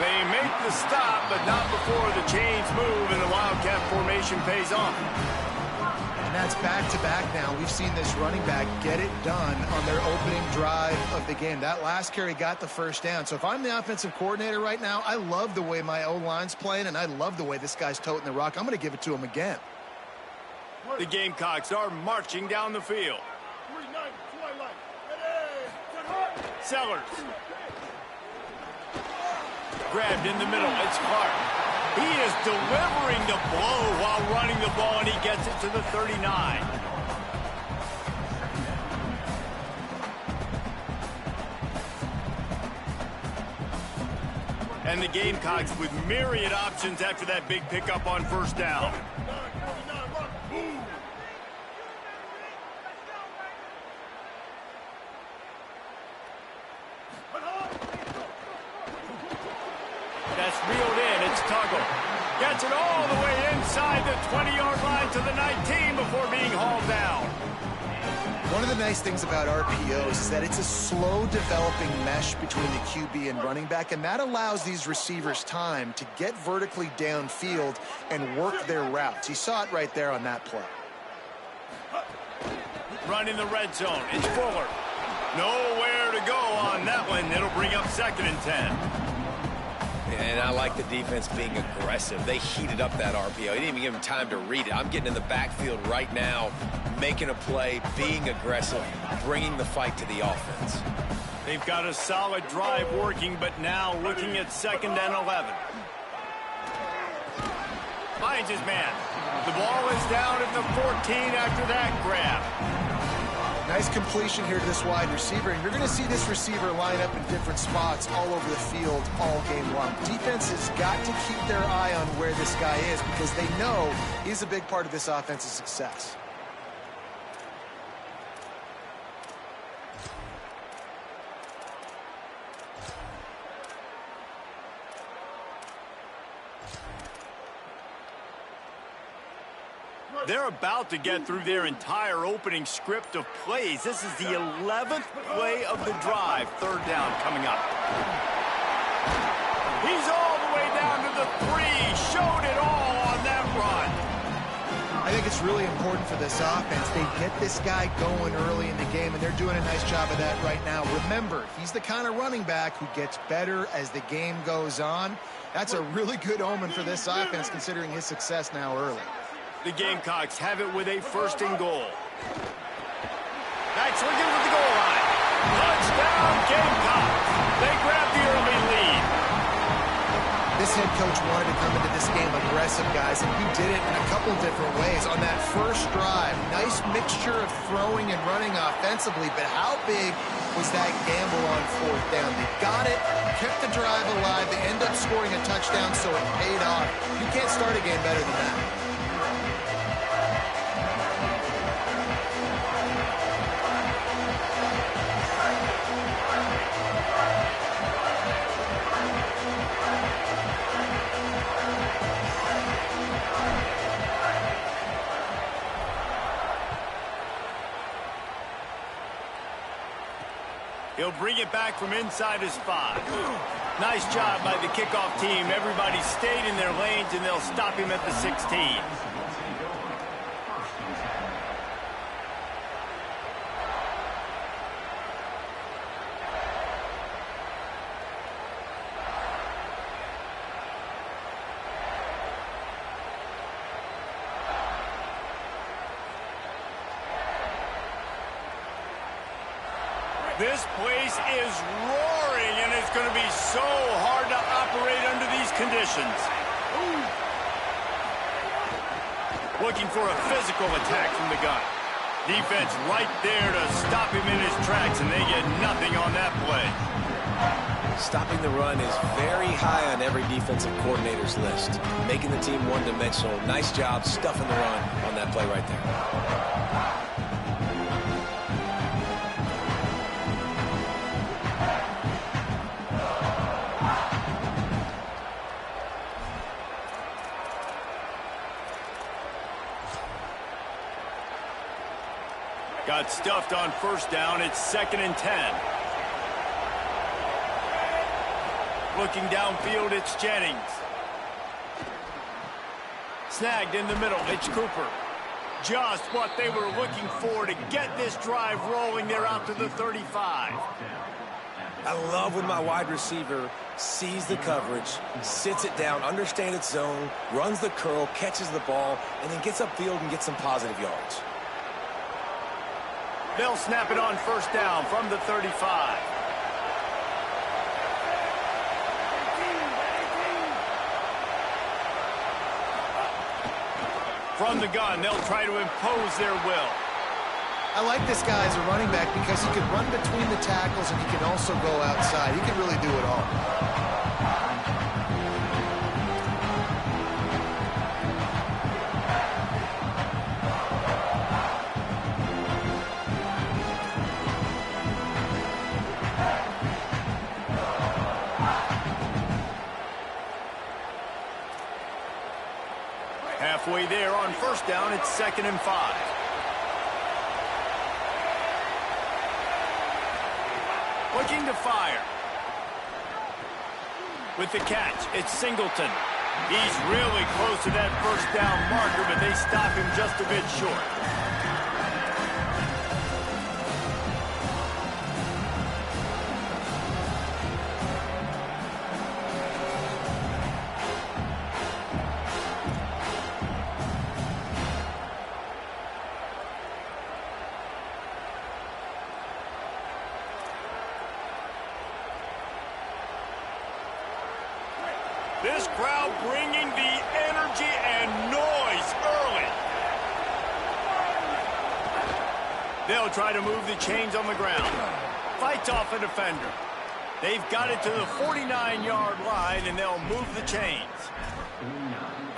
They make the stop, but not before the chains move and the Wildcat formation pays off. And that's back-to-back now. We've seen this running back get it done on their opening drive of the game. That last carry got the 1st down. So if I'm the offensive coordinator right now, I love the way my O-line's playing, and I love the way this guy's toting the rock. I'm going to give it to him again. The Gamecocks are marching down the field. Sellers. Grabbed in the middle. It's Clark. He is delivering the blow while running the ball, and he gets it to the 39. And the Gamecocks with myriad options after that big pickup on 1st down. That's reeled in. It's Tuggle. Gets it all the way inside the 20-yard line to the 19 before being hauled down. One of the nice things about RPOs is that it's a slow developing mesh between the QB and running back, and that allows these receivers time to get vertically downfield and work their routes. You saw it right there on that play. Running the red zone. It's Fuller. Nowhere to go on that one. It'll bring up 2nd and 10. And I like the defense being aggressive. They heated up that RPO. He didn't even give him time to read it. I'm getting in the backfield right now, making a play, being aggressive, bringing the fight to the offense. They've got a solid drive working, but now looking at 2nd and 11. Finds his man. The ball is down at the 14 after that grab. Nice completion here to this wide receiver, and you're going to see this receiver line up in different spots all over the field all game long. Defense has got to keep their eye on where this guy is because they know he's a big part of this offense's success. They're about to get through their entire opening script of plays. This is the 11th play of the drive. 3rd down coming up. He's all the way down to the 3. Showed it all on that run. I think it's really important for this offense. They get this guy going early in the game, and they're doing a nice job of that right now. Remember, he's the kind of running back who gets better as the game goes on. That's a really good omen for this offense considering his success now early. The Gamecocks have it with a 1st and goal. Back swinging with the goal line. Touchdown, Gamecocks. They grab the early lead. This head coach wanted to come into this game aggressive, guys, and he did it in a couple different ways. On that first drive, nice mixture of throwing and running offensively, but how big was that gamble on 4th down? They got it, kept the drive alive, they end up scoring a touchdown, so it paid off. You can't start a game better than that. He'll bring it back from inside his 5. Nice job by the kickoff team. Everybody stayed in their lanes, and they'll stop him at the 16. This place is roaring, and it's going to be so hard to operate under these conditions. Looking for a physical attack from the gun. Defense right there to stop him in his tracks, and they get nothing on that play. Stopping the run is very high on every defensive coordinator's list. Making the team one-dimensional. Nice job stuffing the run on that play right there. Got stuffed on 1st down. It's 2nd and 10. Looking downfield, it's Jennings. Snagged in the middle, it's Cooper. Just what they were looking for to get this drive rolling. They're out to the 35. I love when my wide receiver sees the coverage, sits it down, understands its zone, runs the curl, catches the ball, and then gets upfield and gets some positive yards. They'll snap it on 1st down from the 35. From the gun, they'll try to impose their will. I like this guy as a running back because he can run between the tackles and he can also go outside. He can really do it all. Halfway there on 1st down, it's 2nd and 5. Looking to fire. With the catch, it's Singleton. He's really close to that first down marker, but they stop him just a bit short. This crowd bringing the energy and noise early. They'll try to move the chains on the ground. Fights off a defender. They've got it to the 49-yard line, and they'll move the chains.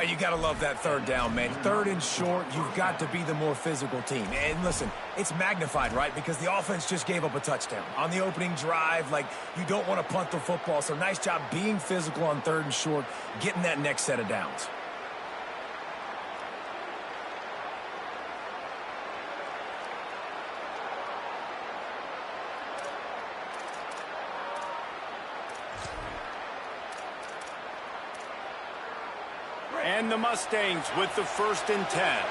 You got to love that third down, man. Third and short, you've got to be the more physical team. And listen, it's magnified, right? Because the offense just gave up a touchdown. On the opening drive, like, you don't want to punt the football. So nice job being physical on third and short, getting that next set of downs. And the Mustangs with the 1st and 10.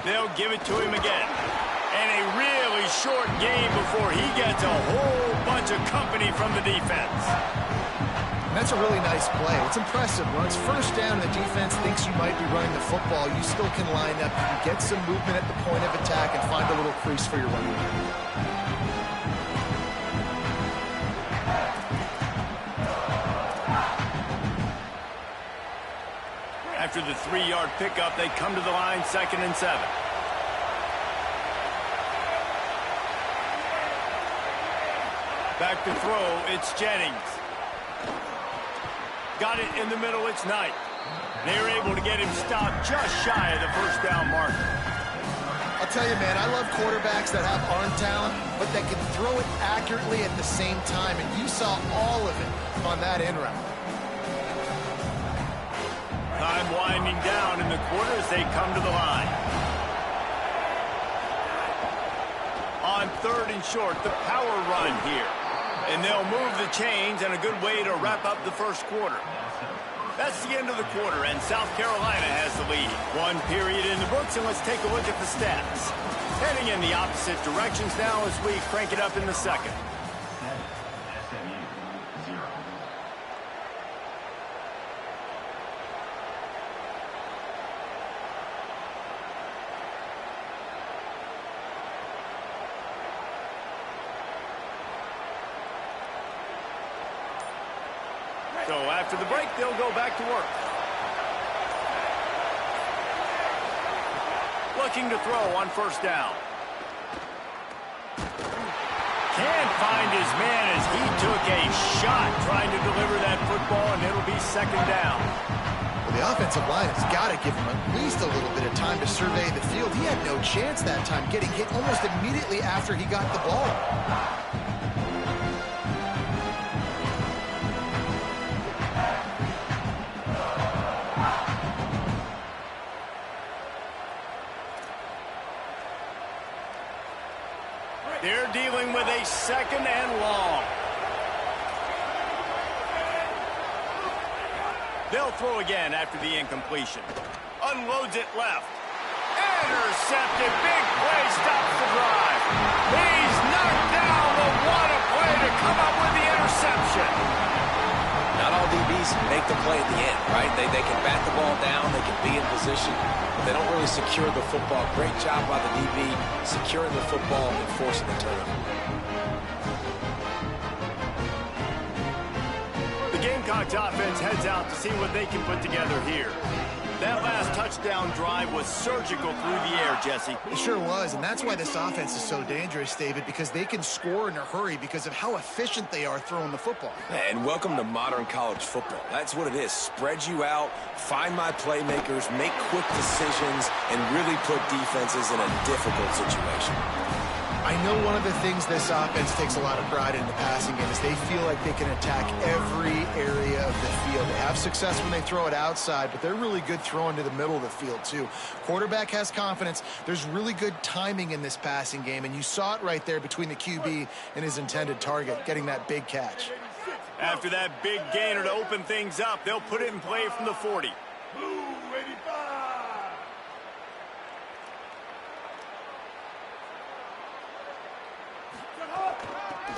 They'll give it to him again. And a really short game before he gets a whole bunch of company from the defense. And that's a really nice play. It's impressive. When it's first down and the defense thinks you might be running the football, you still can line up. You can get some movement at the point of attack and find a little crease for your running back. After the 3-yard pickup, they come to the line, 2nd and 7. Back to throw, it's Jennings. Got it in the middle, it's Knight. They're able to get him stopped just shy of the first down marker. I'll tell you, man, I love quarterbacks that have arm talent, but that can throw it accurately at the same time, and you saw all of it on that end route. Time winding down in the quarter as they come to the line. On 3rd and short, the power run here. And they'll move the chains, and a good way to wrap up the first quarter. That's the end of the quarter, and South Carolina has the lead. 1 period in the books, and let's take a look at the stats. Heading in the opposite directions now as we crank it up in the second. So after the break, they'll go back to work. Looking to throw on 1st down. Can't find his man as he took a shot trying to deliver that football, and it'll be 2nd down. Well, the offensive line has got to give him at least a little bit of time to survey the field. He had no chance that time, getting hit almost immediately after he got the ball. They're dealing with a 2nd and long. They'll throw again after the incompletion. Unloads it left. Intercepted. Big play stops the drive. He's knocked down, but what a play to come up with the interception. Not all DBs make the play at the end, right? They can bat the ball down, they can be in position, but they don't really secure the football. Great job by the DB securing the football and forcing the turnover. The Gamecocks offense heads out to see what they can put together here. That last touchdown drive was surgical through the air, Jesse. It sure was, and that's why this offense is so dangerous, David, because they can score in a hurry because of how efficient they are throwing the football. And welcome to modern college football. That's what it is. Spread you out, find my playmakers, make quick decisions, and really put defenses in a difficult situation. I know one of the things this offense takes a lot of pride in the passing game is they feel like they can attack every area of the field. They have success when they throw it outside, but they're really good throwing to the middle of the field too. Quarterback has confidence. There's really good timing in this passing game, and you saw it right there between the QB and his intended target, getting that big catch. After that big gainer to open things up, they'll put it in play from the 40.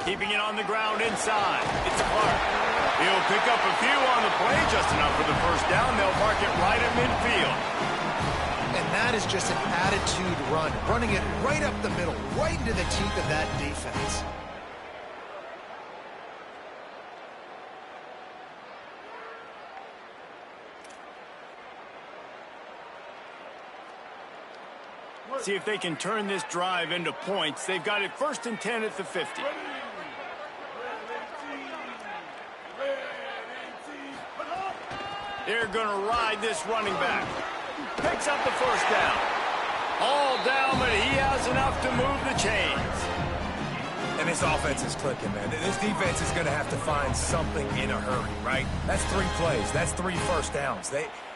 Keeping it on the ground inside. It's Clark. He'll pick up a few on the play, just enough for the first down. They'll mark it right at midfield. And that is just an attitude run, running it right up the middle, right into the teeth of that defense. See if they can turn this drive into points. They've got it 1st and 10 at the 50. They're going to ride this running back. Picks up the first down. All down, but he has enough to move the chains. And this offense is clicking, man. This defense is going to have to find something in a hurry, right? That's 3 plays. That's 3 first downs.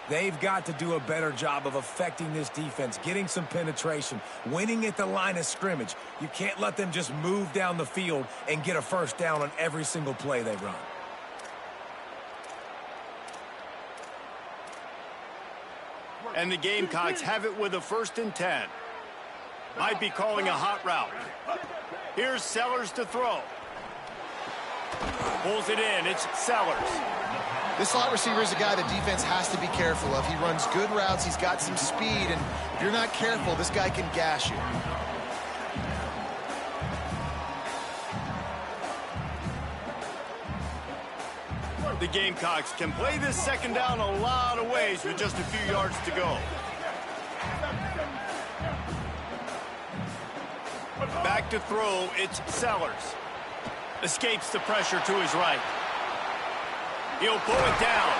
They've got to do a better job of affecting this defense, getting some penetration, winning at the line of scrimmage. You can't let them just move down the field and get a first down on every single play they run. And the Gamecocks have it with a 1st and 10. Might be calling a hot route. Here's Sellers to throw. Pulls it in. It's Sellers. This slot receiver is a guy the defense has to be careful of. He runs good routes. He's got some speed, and if you're not careful, this guy can gash you. The Gamecocks can play this 2nd down a lot of ways with just a few yards to go. Back to throw, it's Sellers. Escapes the pressure to his right. He'll pull it down.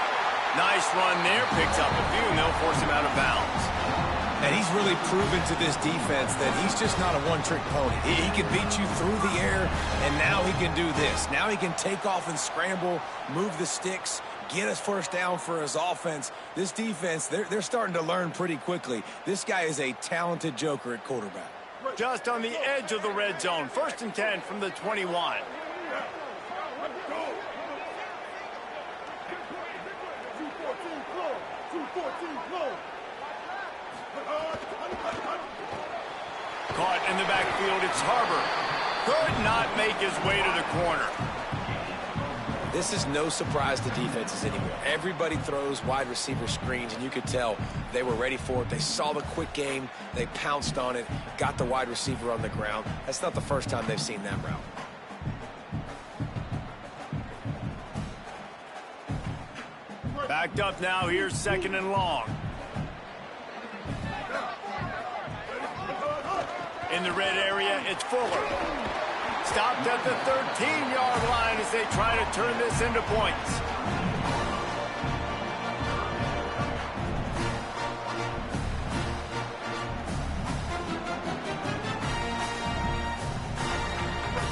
Nice run there, picks up a few, and they'll force him out of bounds. And he's really proven to this defense that he's just not a one-trick pony. He can beat you through the air, and now he can do this. Now he can take off and scramble, move the sticks, get us first down for his offense. This defense, they're starting to learn pretty quickly. This guy is a talented joker at quarterback. Just on the edge of the red zone. 1st and 10 from the 21. Caught in the backfield, it's Harbor. Could not make his way to the corner. This is no surprise to defenses anymore. Everybody throws wide receiver screens, and you could tell they were ready for it. They saw the quick game. They pounced on it, got the wide receiver on the ground. That's not the first time they've seen that route. Backed up now, here's 2nd and long. In the red area, it's Fuller. Stopped at the 13-yard line as they try to turn this into points.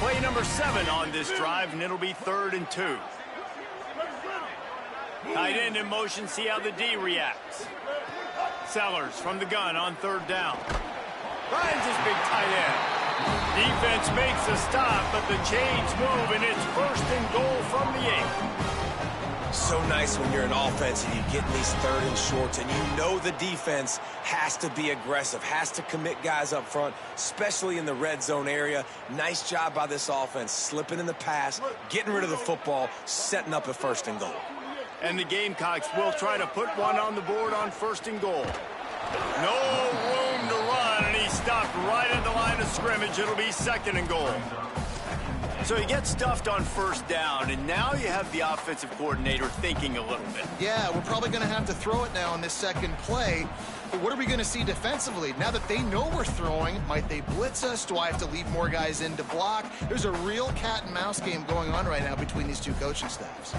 Play number 7 on this drive, and it'll be 3rd and 2. Tight end in motion, see how the D reacts. Sellers from the gun on 3rd down. Finds his big tight end. Defense makes a stop, but the chains move, and it's 1st and goal from the 8. So nice when you're an offense and you get in these 3rd and shorts, and you know the defense has to be aggressive, has to commit guys up front, especially in the red zone area. Nice job by this offense, slipping in the pass, getting rid of the football, setting up a 1st and goal. And the Gamecocks will try to put one on the board on 1st and goal. No room to run, and he stopped right at the line of scrimmage. It'll be 2nd and goal. So he gets stuffed on 1st down, and now you have the offensive coordinator thinking a little bit. Yeah, we're probably going to have to throw it now on this 2nd play. But what are we going to see defensively? Now that they know we're throwing, might they blitz us? Do I have to leave more guys in to block? There's a real cat and mouse game going on right now between these two coaching staffs.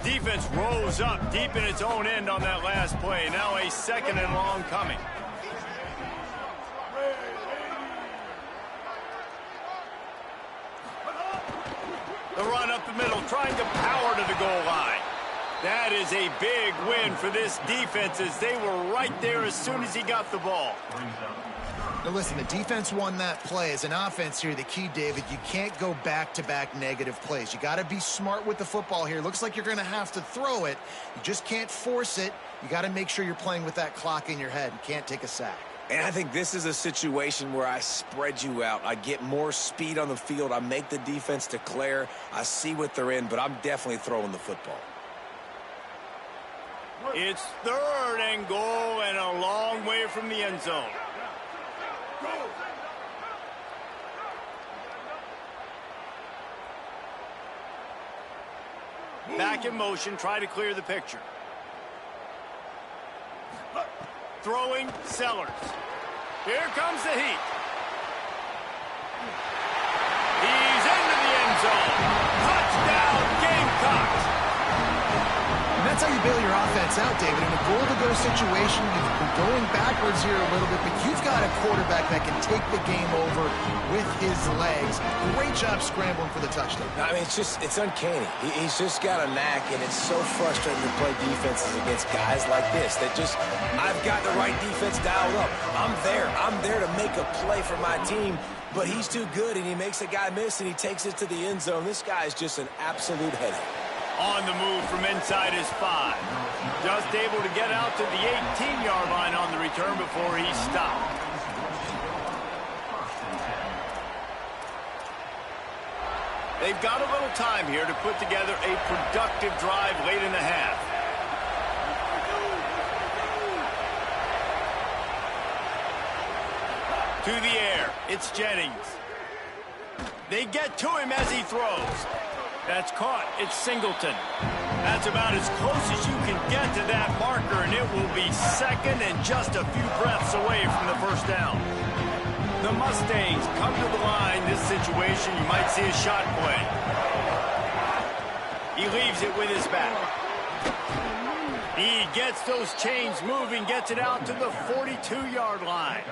Defense rose up deep in its own end on that last play. Now a 2nd and long coming. trying to power to the goal line. That is a big win for this defense as they were right there as soon as he got the ball. Now listen, the defense won that play. As an offense here, the key, David, you can't go back-to-back negative plays. You got to be smart with the football here. Looks like you're going to have to throw it. You just can't force it. You got to make sure you're playing with that clock in your head. You can't take a sack. And I think this is a situation where I spread you out. I get more speed on the field. I make the defense declare. I see what they're in, but I'm definitely throwing the football. It's 3rd and goal and a long way from the end zone. Back in motion, try to clear the picture. Throwing, Sellers. Here comes the heat. He's into the end zone. Touchdown, Gamecocks. And that's how you bail your offense out, David. In a goal-to-go situation, you've been going backwards here a little bit, but you've got a quarterback that can take the game over with his legs. Great job scrambling for the touchdown. I mean, it's uncanny. He's just got a knack, and it's so frustrating to play defenses against guys like this that just, I've got the right defense dialed up. I'm there to make a play for my team, but he's too good, and he makes a guy miss, and he takes it to the end zone. This guy is just an absolute headache. On the move from inside his 5. Just able to get out to the 18-yard line on the return before he stopped. They've got a little time here to put together a productive drive late in the half. To the air, it's Jennings. They get to him as he throws. That's caught. It's Singleton. That's about as close as you can get to that marker, and it will be second and just a few breaths away from the first down. The Mustangs come to the line. This situation, you might see a shot play. He leaves it with his back. He gets those chains moving, gets it out to the 42-yard line.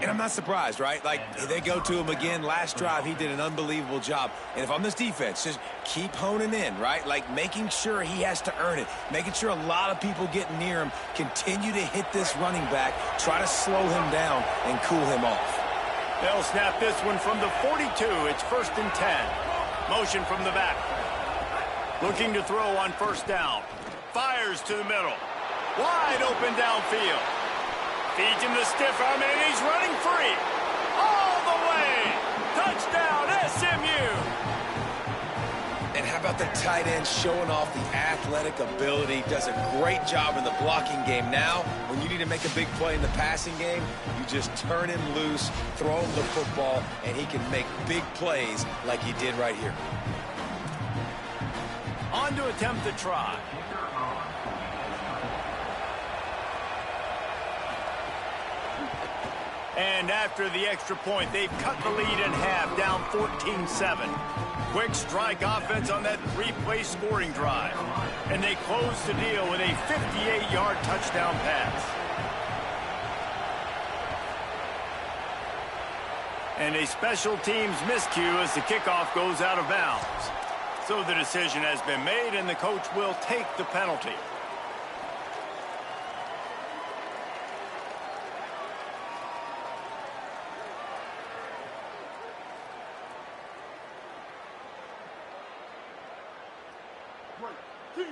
And I'm not surprised, right? Like, they go to him again. Last drive, he did an unbelievable job. And if I'm this defense, just keep honing in, right? Like, making sure he has to earn it. Making sure a lot of people get near him. Continue to hit this running back. Try to slow him down and cool him off. They'll snap this one from the 42. It's 1st and 10. Motion from the back. Looking to throw on first down. Fires to the middle. Wide open downfield. Feeds him the stiff arm, and he's running free. All the way. Touchdown, SMU. And how about the tight end showing off the athletic ability? Does a great job in the blocking game. Now, when you need to make a big play in the passing game, you just turn him loose, throw him the football, and he can make big plays like he did right here. On to attempt the try. And after the extra point, they've cut the lead in half, down 14-7. Quick strike offense on that 3-play scoring drive. And they close the deal with a 58-yard touchdown pass. And a special teams miscue as the kickoff goes out of bounds. So the decision has been made, and the coach will take the penalty.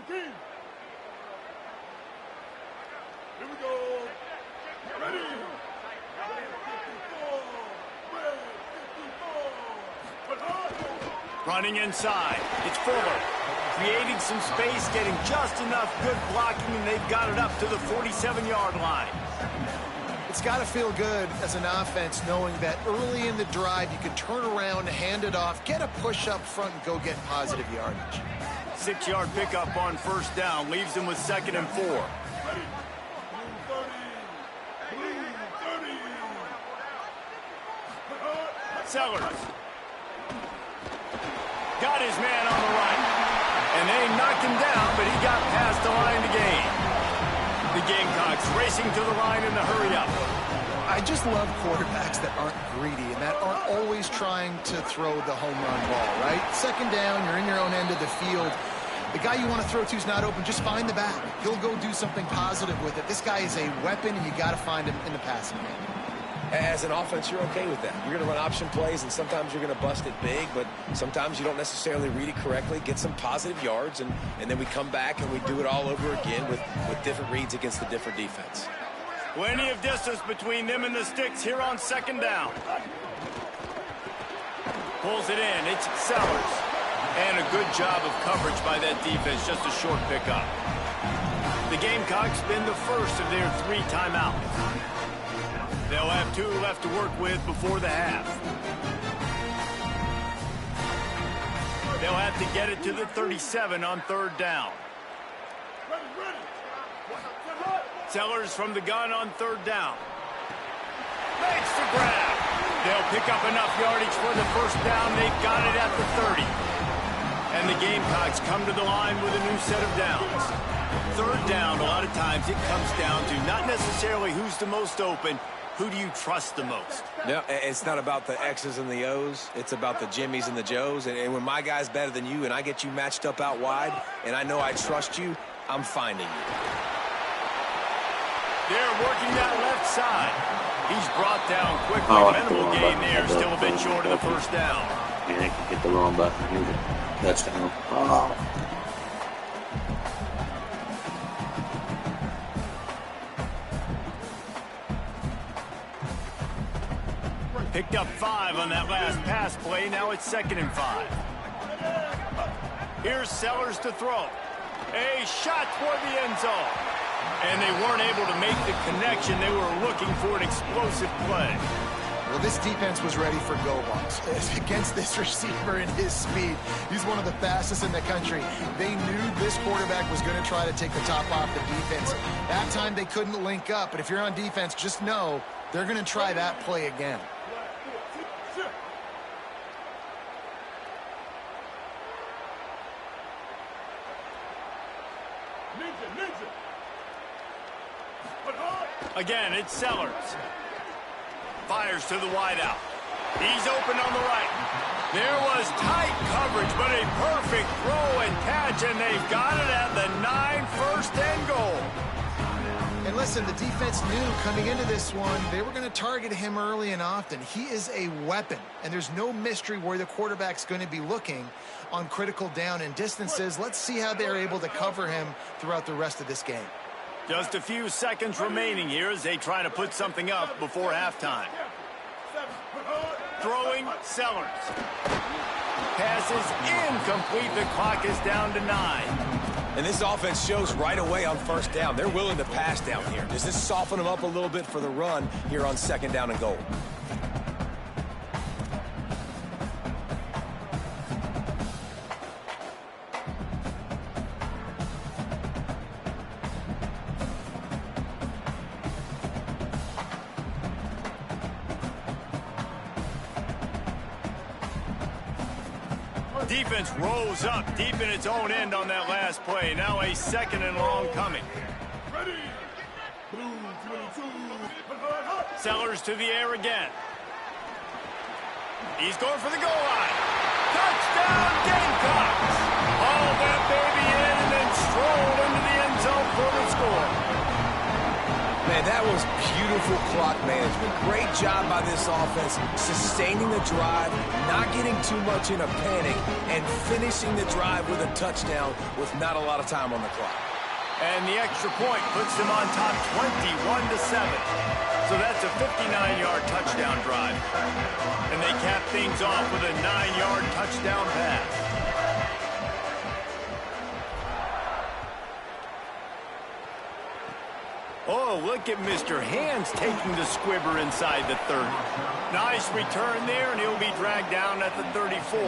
Team. Here we go. Ready. Running inside. It's Fuller. Creating some space, getting just enough good blocking, and they've got it up to the 47-yard line. It's got to feel good as an offense knowing that early in the drive you can turn around, hand it off, get a push up front, and go get positive yardage. 6-yard pickup on first down. Leaves them with 2nd and 4. Sellers. Got his man on the right. And they knocked him down, but he got past the line to gain. The Gamecocks racing to the line in the hurry-up. I just love quarterbacks that aren't greedy and that aren't always trying to throw the home run ball, right? Second down, you're in your own end of the field. The guy you want to throw to is not open. Just find the back. He'll go do something positive with it. This guy is a weapon, and you got to find him in the passing game. As an offense, you're okay with that. You're going to run option plays, and sometimes you're going to bust it big, but sometimes you don't necessarily read it correctly, get some positive yards, and then we come back and we do it all over again with different reads against the different defense. Plenty of distance between them and the sticks here on second down. Pulls it in. It's Sellers. And a good job of coverage by that defense. Just a short pickup. The Gamecocks spend the first of their 3 timeouts. They'll have 2 left to work with before the half. They'll have to get it to the 37 on third down. Sellers from the gun on third down. Makes the grab. They'll pick up enough yardage for the first down. They've got it at the 30. And the Gamecocks come to the line with a new set of downs. Third down, a lot of times it comes down to not necessarily who's the most open, who do you trust the most? No, it's not about the X's and the O's. It's about the Jimmies and the Joes. And when my guy's better than you and I get you matched up out wide and I know I trust you, I'm finding you. They're working that left side. He's brought down quickly. Minimal gain there. Still a bit short of the first down. Man, I can hit the wrong button. Here's a touchdown. Oh. Picked up 5 on that last pass play. Now it's 2nd and 5. Here's Sellers to throw. A shot toward the end zone. And they weren't able to make the connection. They were looking for an explosive play. Well, this defense was ready for go balls against this receiver and his speed. He's one of the fastest in the country. They knew this quarterback was going to try to take the top off the defense. That time they couldn't link up, but if you're on defense, just know they're going to try that play again. Again, it's Sellers. Fires to the wideout. He's open on the right. There was tight coverage, but a perfect throw and catch, and they've got it at the 9, 1st and goal. And listen, the defense knew coming into this one, they were going to target him early and often. He is a weapon, and there's no mystery where the quarterback's going to be looking on critical down and distances. Let's see how they're able to cover him throughout the rest of this game. Just a few seconds remaining here as they try to put something up before halftime. Throwing, Sellers. Pass is incomplete. The clock is down to 9. And this offense shows right away on first down. They're willing to pass down here. Does this soften them up a little bit for the run here on 2nd down and goal? Defense rose up deep in its own end on that last play. Now a 2nd and long coming. Ready. Blue 22. Sellers to the air again. He's going for the goal line. Touchdown, Gamecocks. Hauled that baby in and then strolled into the end zone for the score. Man, that was beautiful clock management. Great job by this offense, sustaining the drive, not getting too much in a panic, and finishing the drive with a touchdown with not a lot of time on the clock. And the extra point puts them on top 21-7. So that's a 59-yard touchdown drive. And they cap things off with a 9-yard touchdown pass. Oh, look at Mr. Hands taking the squibber inside the 30. Nice return there, and he'll be dragged down at the 34.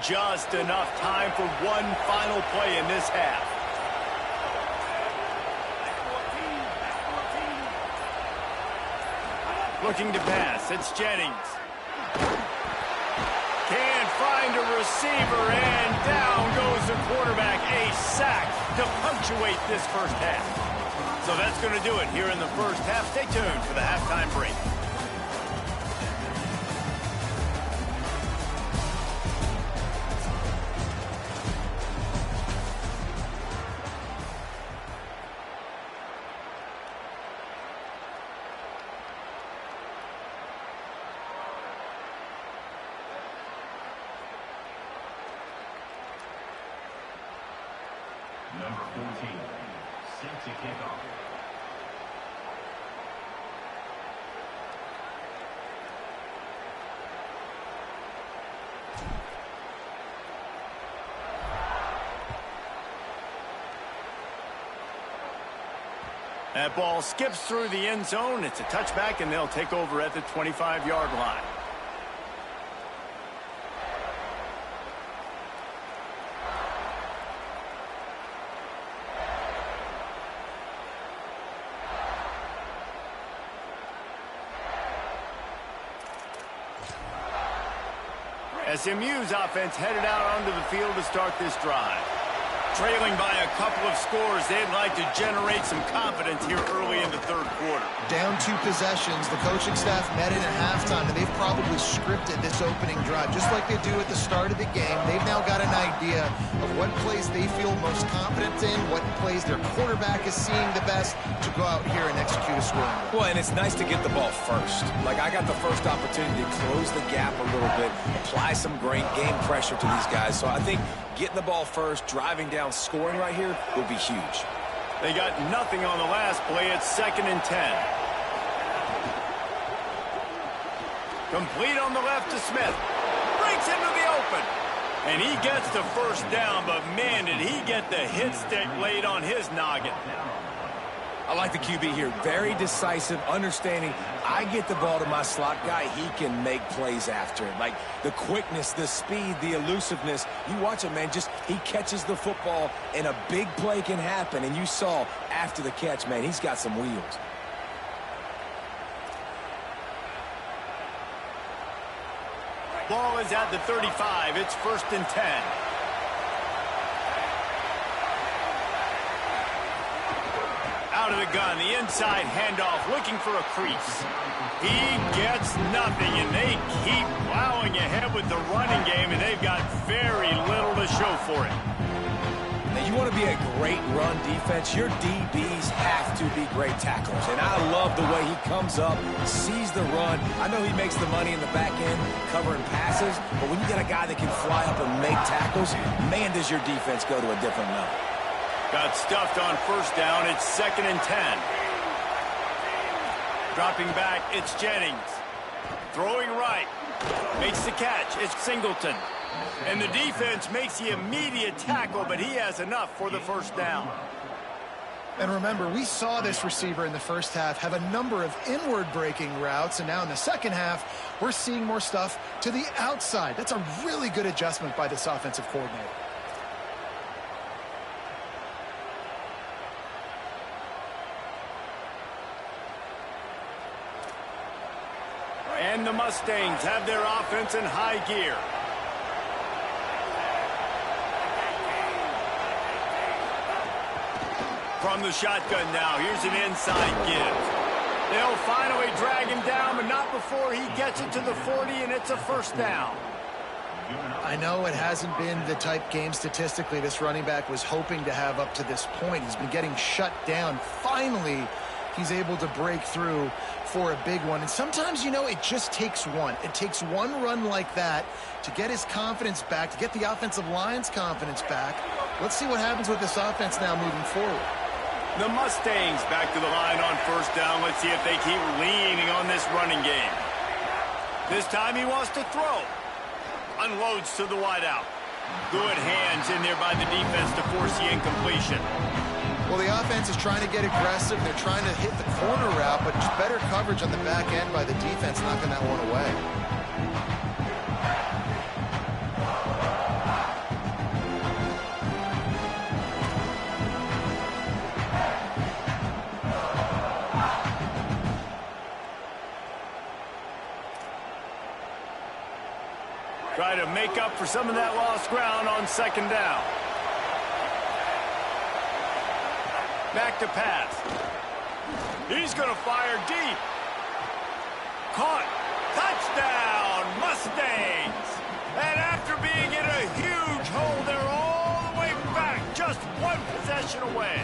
Just enough time for one final play in this half. Looking to pass. It's Jennings. Can't find a receiver, and down goes the quarterback. A sack to punctuate this first half. So that's going to do it here in the first half. Stay tuned for the halftime break. Number 14, set to kick off. That ball skips through the end zone. It's a touchback, and they'll take over at the 25-yard line. SMU's offense headed out onto the field to start this drive. Trailing by a couple of scores, they'd like to generate some confidence here early in the third quarter. Down 2 possessions, the coaching staff met in at halftime, and they've probably scripted this opening drive. Just like they do at the start of the game, they've now got an idea of what plays they feel most confident in, what plays their quarterback is seeing the best to go out here and execute a scoring drive. Well, and it's nice to get the ball first. Like, I got the first opportunity to close the gap a little bit, apply some great game pressure to these guys. So I think getting the ball first, driving down, scoring right here will be huge. They got nothing on the last play. It's 2nd and 10. Complete on the left to Smith. Breaks into the open. And he gets the first down, but man, did he get the hit stick laid on his noggin. I like the QB here. Very decisive, understanding I get the ball to my slot guy, he can make plays after it. Like the quickness, the speed, the elusiveness. You watch it, man, just he catches the football and a big play can happen. And you saw after the catch, man, he's got some wheels. Ball is at the 35. It's 1st and 10. Out of the gun, the inside handoff, looking for a crease. He gets nothing, and they keep plowing ahead with the running game, and they've got very little to show for it. Now, you want to be a great run defense, your DBs have to be great tacklers. And I love the way he comes up, sees the run. I know he makes the money in the back end covering passes, but when you get a guy that can fly up and make tackles, man, does your defense go to a different level. Got stuffed on 1st down. It's 2nd and 10. Dropping back, it's Jennings. Throwing right. Makes the catch. It's Singleton. And the defense makes the immediate tackle, but he has enough for the 1st down. And remember, we saw this receiver in the first half have a number of inward breaking routes, and now in the second half, we're seeing more stuff to the outside. That's a really good adjustment by this offensive coordinator. And the Mustangs have their offense in high gear. From the shotgun now, here's an inside give. They'll finally drag him down, but not before he gets it to the 40, and it's a 1st down. I know it hasn't been the type game statistically this running back was hoping to have up to this point. He's been getting shut down. Finally, he's able to break through for a big one. And sometimes, you know, it just takes one. It takes one run like that to get his confidence back, to get the offensive line's confidence back. Let's see what happens with this offense now moving forward. The Mustangs back to the line on 1st down. Let's see if they keep leaning on this running game. This time he wants to throw. Unloads to the wideout. Good hands in there by the defense to force the incompletion. Well, the offense is trying to get aggressive. They're trying to hit the corner route, but just better coverage on the back end by the defense, knocking that one away. Try to make up for some of that lost ground on second down. Back to pass. He's going to fire deep. Caught. Touchdown, Mustangs. And after being in a huge hole, they're all the way back, just one possession away.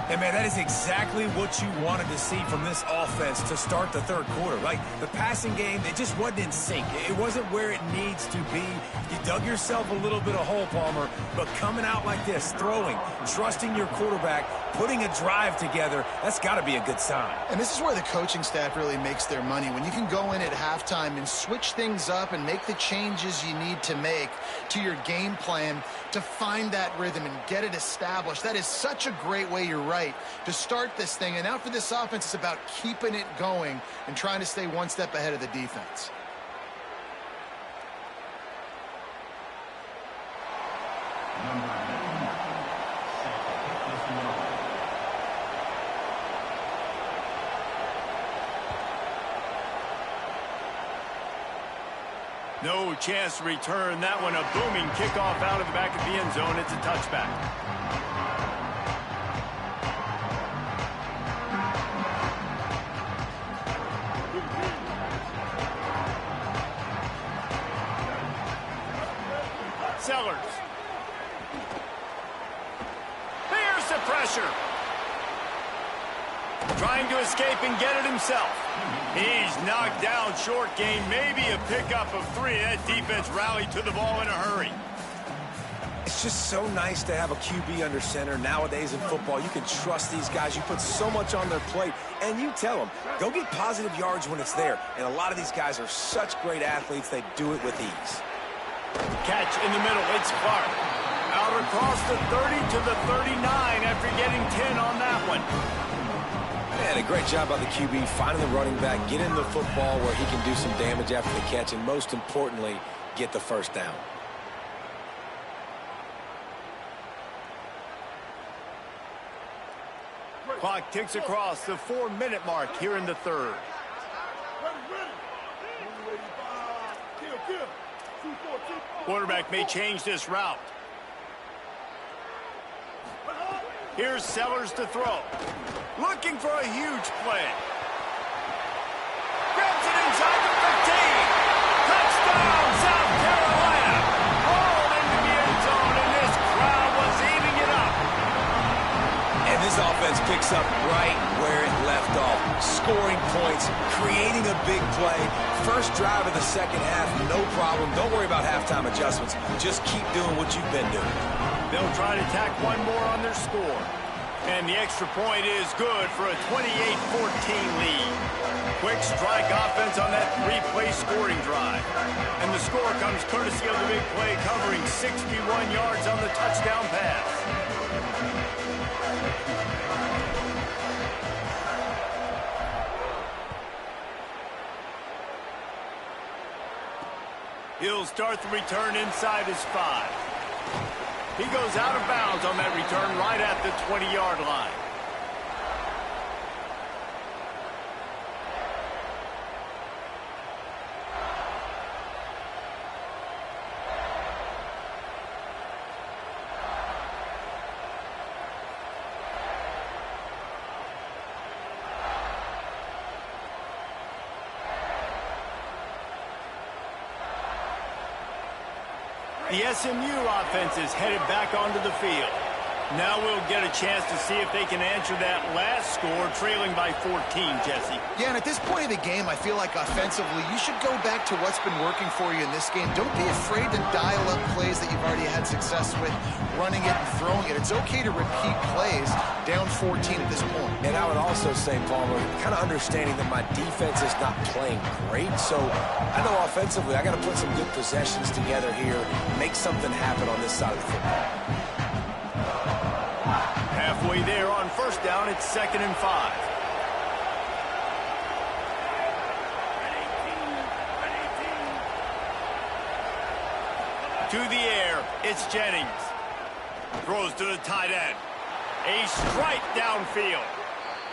And, man, that is exactly what you wanted to see from this offense to start the third quarter. Like, the passing game, it just wasn't in sync. It wasn't where it needs to be. You dug yourself a little bit of hole, Palmer, but coming out like this, throwing, trusting your quarterback, putting a drive together, that's got to be a good sign. And this is where the coaching staff really makes their money. When you can go in at halftime and switch things up and make the changes you need to make to your game plan to find that rhythm and get it established. That is such a great way, you're right, to start this thing. And now for this offense, it's about keeping it going and trying to stay one step ahead of the defense. No chance to return that one. A booming kickoff out of the back of the end zone. It's a touchback. Sellers. There's the pressure. Trying to escape and get it himself. He's knocked down short gain, maybe a pickup of 3. That defense rallied to the ball in a hurry. It's just so nice to have a QB under center. Nowadays in football, you can trust these guys. You put so much on their plate, and you tell them, go get positive yards when it's there. And a lot of these guys are such great athletes, they do it with ease. Catch in the middle. It's Clark. Out across the 30 to the 39 after getting 10 on that one. Man, a great job by the QB finding the running back, getting the football where he can do some damage after the catch, and most importantly, get the first down. Clock ticks across the 4-minute mark here in the third. Quarterback may change this route. Here's Sellers to throw. Looking for a huge play. Grabs it inside the 15. Touchdown, South Carolina. Rolled into the end zone, and this crowd was eating it up. And this offense picks up right where it left off. Scoring points, creating a big play. First drive of the second half, no problem. Don't worry about halftime adjustments. Just keep doing what you've been doing. They'll try to tack one more on their score. And the extra point is good for a 28-14 lead. Quick strike offense on that 3-play scoring drive. And the score comes courtesy of the big play, covering 61 yards on the touchdown pass. He'll start the return inside his 5. He goes out of bounds on that return right at the 20-yard line. The SMU offense is headed back onto the field. Now we'll get a chance to see if they can answer that last score, trailing by 14, Jesse. Yeah, and at this point of the game, I feel like offensively, you should go back to what's been working for you in this game. Don't be afraid to dial up plays that you've already had success with, running it and throwing it. It's okay to repeat plays down 14 at this point. And I would also say, Palmer, kind of understanding that my defense is not playing great, so I know offensively I got to put some good possessions together here, make something happen on this side of the football. Halfway there on first down, it's 2nd and 5. To the air, it's Jennings. Throws to the tight end. A strike downfield.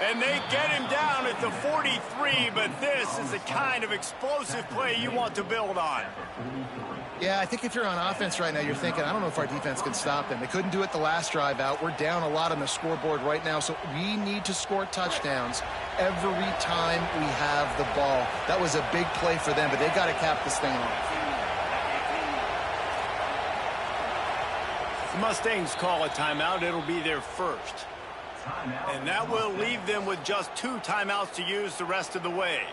And they get him down at the 43, but this is the kind of explosive play you want to build on. Yeah, I think if you're on offense right now, you're thinking, I don't know if our defense can stop them. They couldn't do it the last drive out. We're down a lot on the scoreboard right now, so we need to score touchdowns every time we have the ball. That was a big play for them, but they got to cap this thing off. The Mustangs call a timeout. It'll be their first. And that will leave them with just 2 timeouts to use the rest of the way.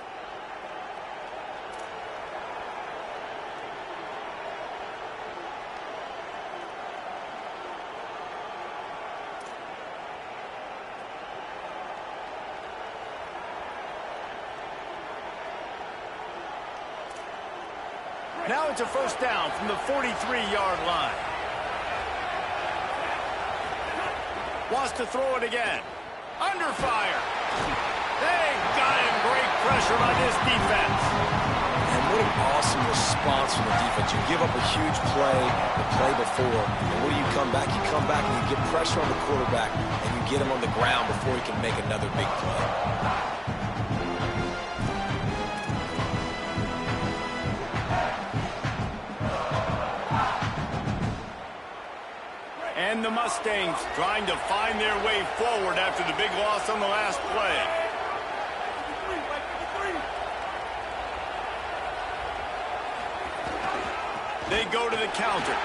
Now it's a first down from the 43-yard line. Wants to throw it again. Under fire. They got him. Great pressure by this defense. And what an awesome response from the defense. You give up a huge play the play before, and when you come back and you get pressure on the quarterback, and you get him on the ground before he can make another big play. And the Mustangs trying to find their way forward after the big loss on the last play. They go to the counter.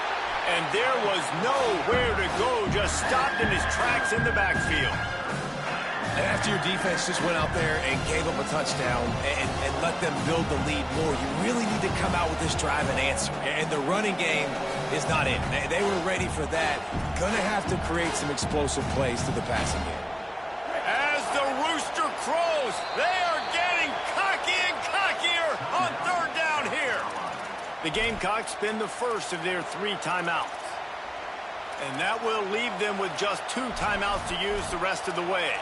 And there was nowhere to go, just stopped in his tracks in the backfield. And after your defense just went out there and gave up a touchdown and let them build the lead more, you really need to come out with this drive and answer. And the running game is not in. They were ready for that. Gonna have to create some explosive plays to the passing game. As the rooster crows, they are getting cocky and cockier on third down here. The Gamecocks spend the first of their 3 timeouts. And that will leave them with just 2 timeouts to use the rest of the way.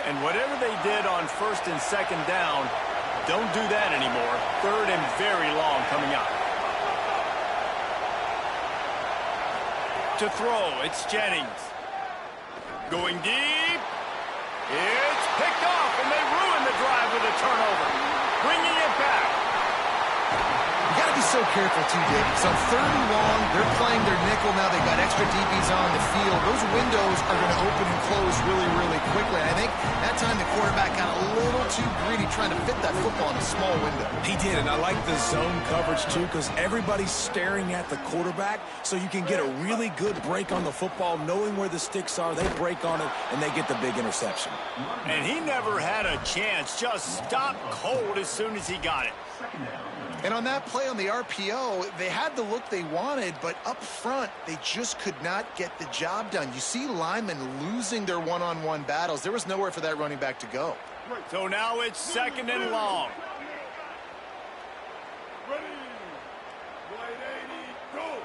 And whatever they did on first and second down, don't do that anymore. Third and very long coming up. To throw, it's Jennings. Going deep. It's picked off, and they ruin the drive with a turnover. Bringing it back. You got to be so careful, too, Dave. So third and long, they're playing their nickel now. They've got extra DBs on the field. Those windows are going to open and close really, really quickly. And I think that time the quarterback got a little too greedy trying to fit that football in a small window. He did, and I like the zone coverage, too, because everybody's staring at the quarterback, so you can get a really good break on the football, knowing where the sticks are. They break on it, and they get the big interception. And he never had a chance. Just stopped cold as soon as he got it. And on that play on the RPO, they had the look they wanted, but up front, they just could not get the job done. You see linemen losing their one-on-one battles. There was nowhere for that running back to go. So now it's second and long. Ready. Right 80, go.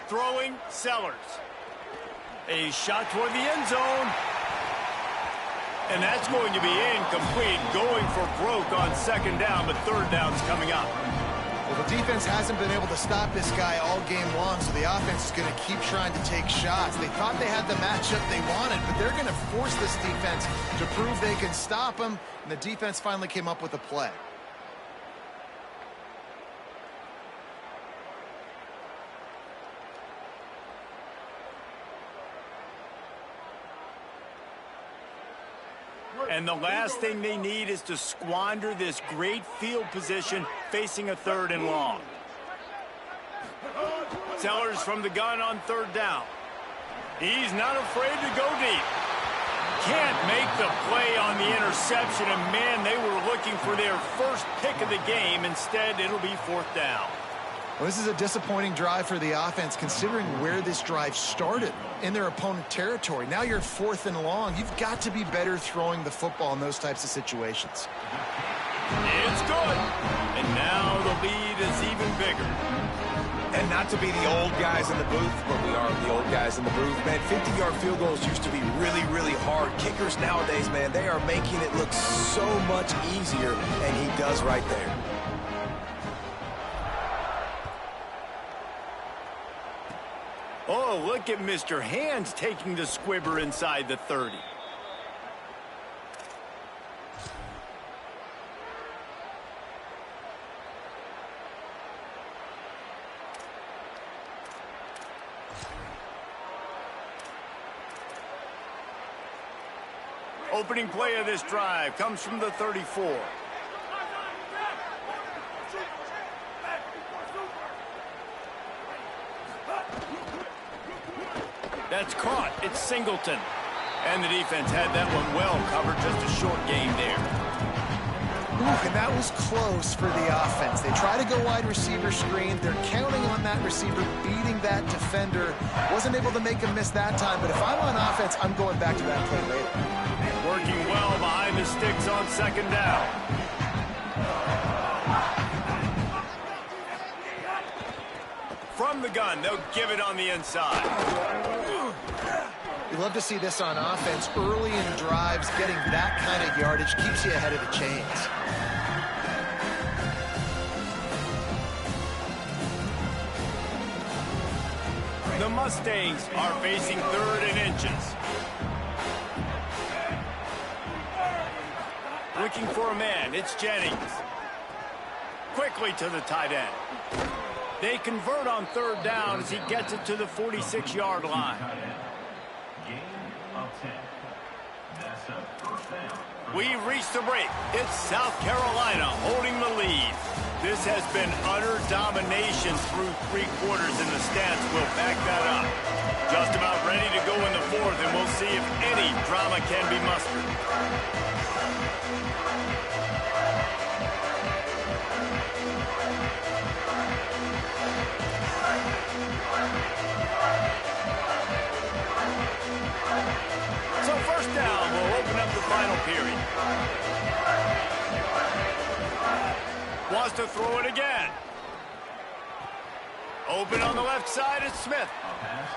Throwing, Sellers. A shot toward the end zone. And that's going to be incomplete, going for broke on second down, but third down's coming up. Well, the defense hasn't been able to stop this guy all game long, so the offense is going to keep trying to take shots. They thought they had the matchup they wanted, but they're going to force this defense to prove they can stop him, and the defense finally came up with a play. And the last thing they need is to squander this great field position facing a third and long. Sellers from the gun on third down. He's not afraid to go deep. Can't make the play on the interception, and man, they were looking for their first pick of the game. Instead, it'll be fourth down. Well, this is a disappointing drive for the offense, considering where this drive started, in their opponent territory. Now you're fourth and long. You've got to be better throwing the football in those types of situations. It's good. And now the lead is even bigger. And Not to be the old guys in the booth, but we are the old guys in the booth. Man, 50-yard field goals used to be really, really hard. Kickers nowadays, man, they are making it look so much easier, and he does right there. Oh, look at Mr. Hands taking the squibber inside the 30. Opening play of this drive comes from the 34. That's caught. It's Singleton. And the defense had that one well covered. Just a short game there. Ooh, and that was close for the offense. They try to go wide receiver screen. They're counting on that receiver beating that defender. Wasn't able to make him miss that time, but if I'm on offense, I'm going back to that play later. Working well behind the sticks on second down. From the gun, they'll give it on the inside. You love to see this on offense. Early in drives, getting that kind of yardage keeps you ahead of the chains. The Mustangs are facing 3rd and inches. Looking for a man, it's Jennings. Quickly to the tight end. They convert on 3rd down as he gets it to the 46-yard line. We've reached the break. It's South Carolina holding the lead. This has been utter domination through 3 quarters, and the stats will back that up. Just about ready to go in the 4th, and we'll see if any drama can be mustered. So 1st down will open up the final period. Wants to throw it again. Open on the left side is Smith.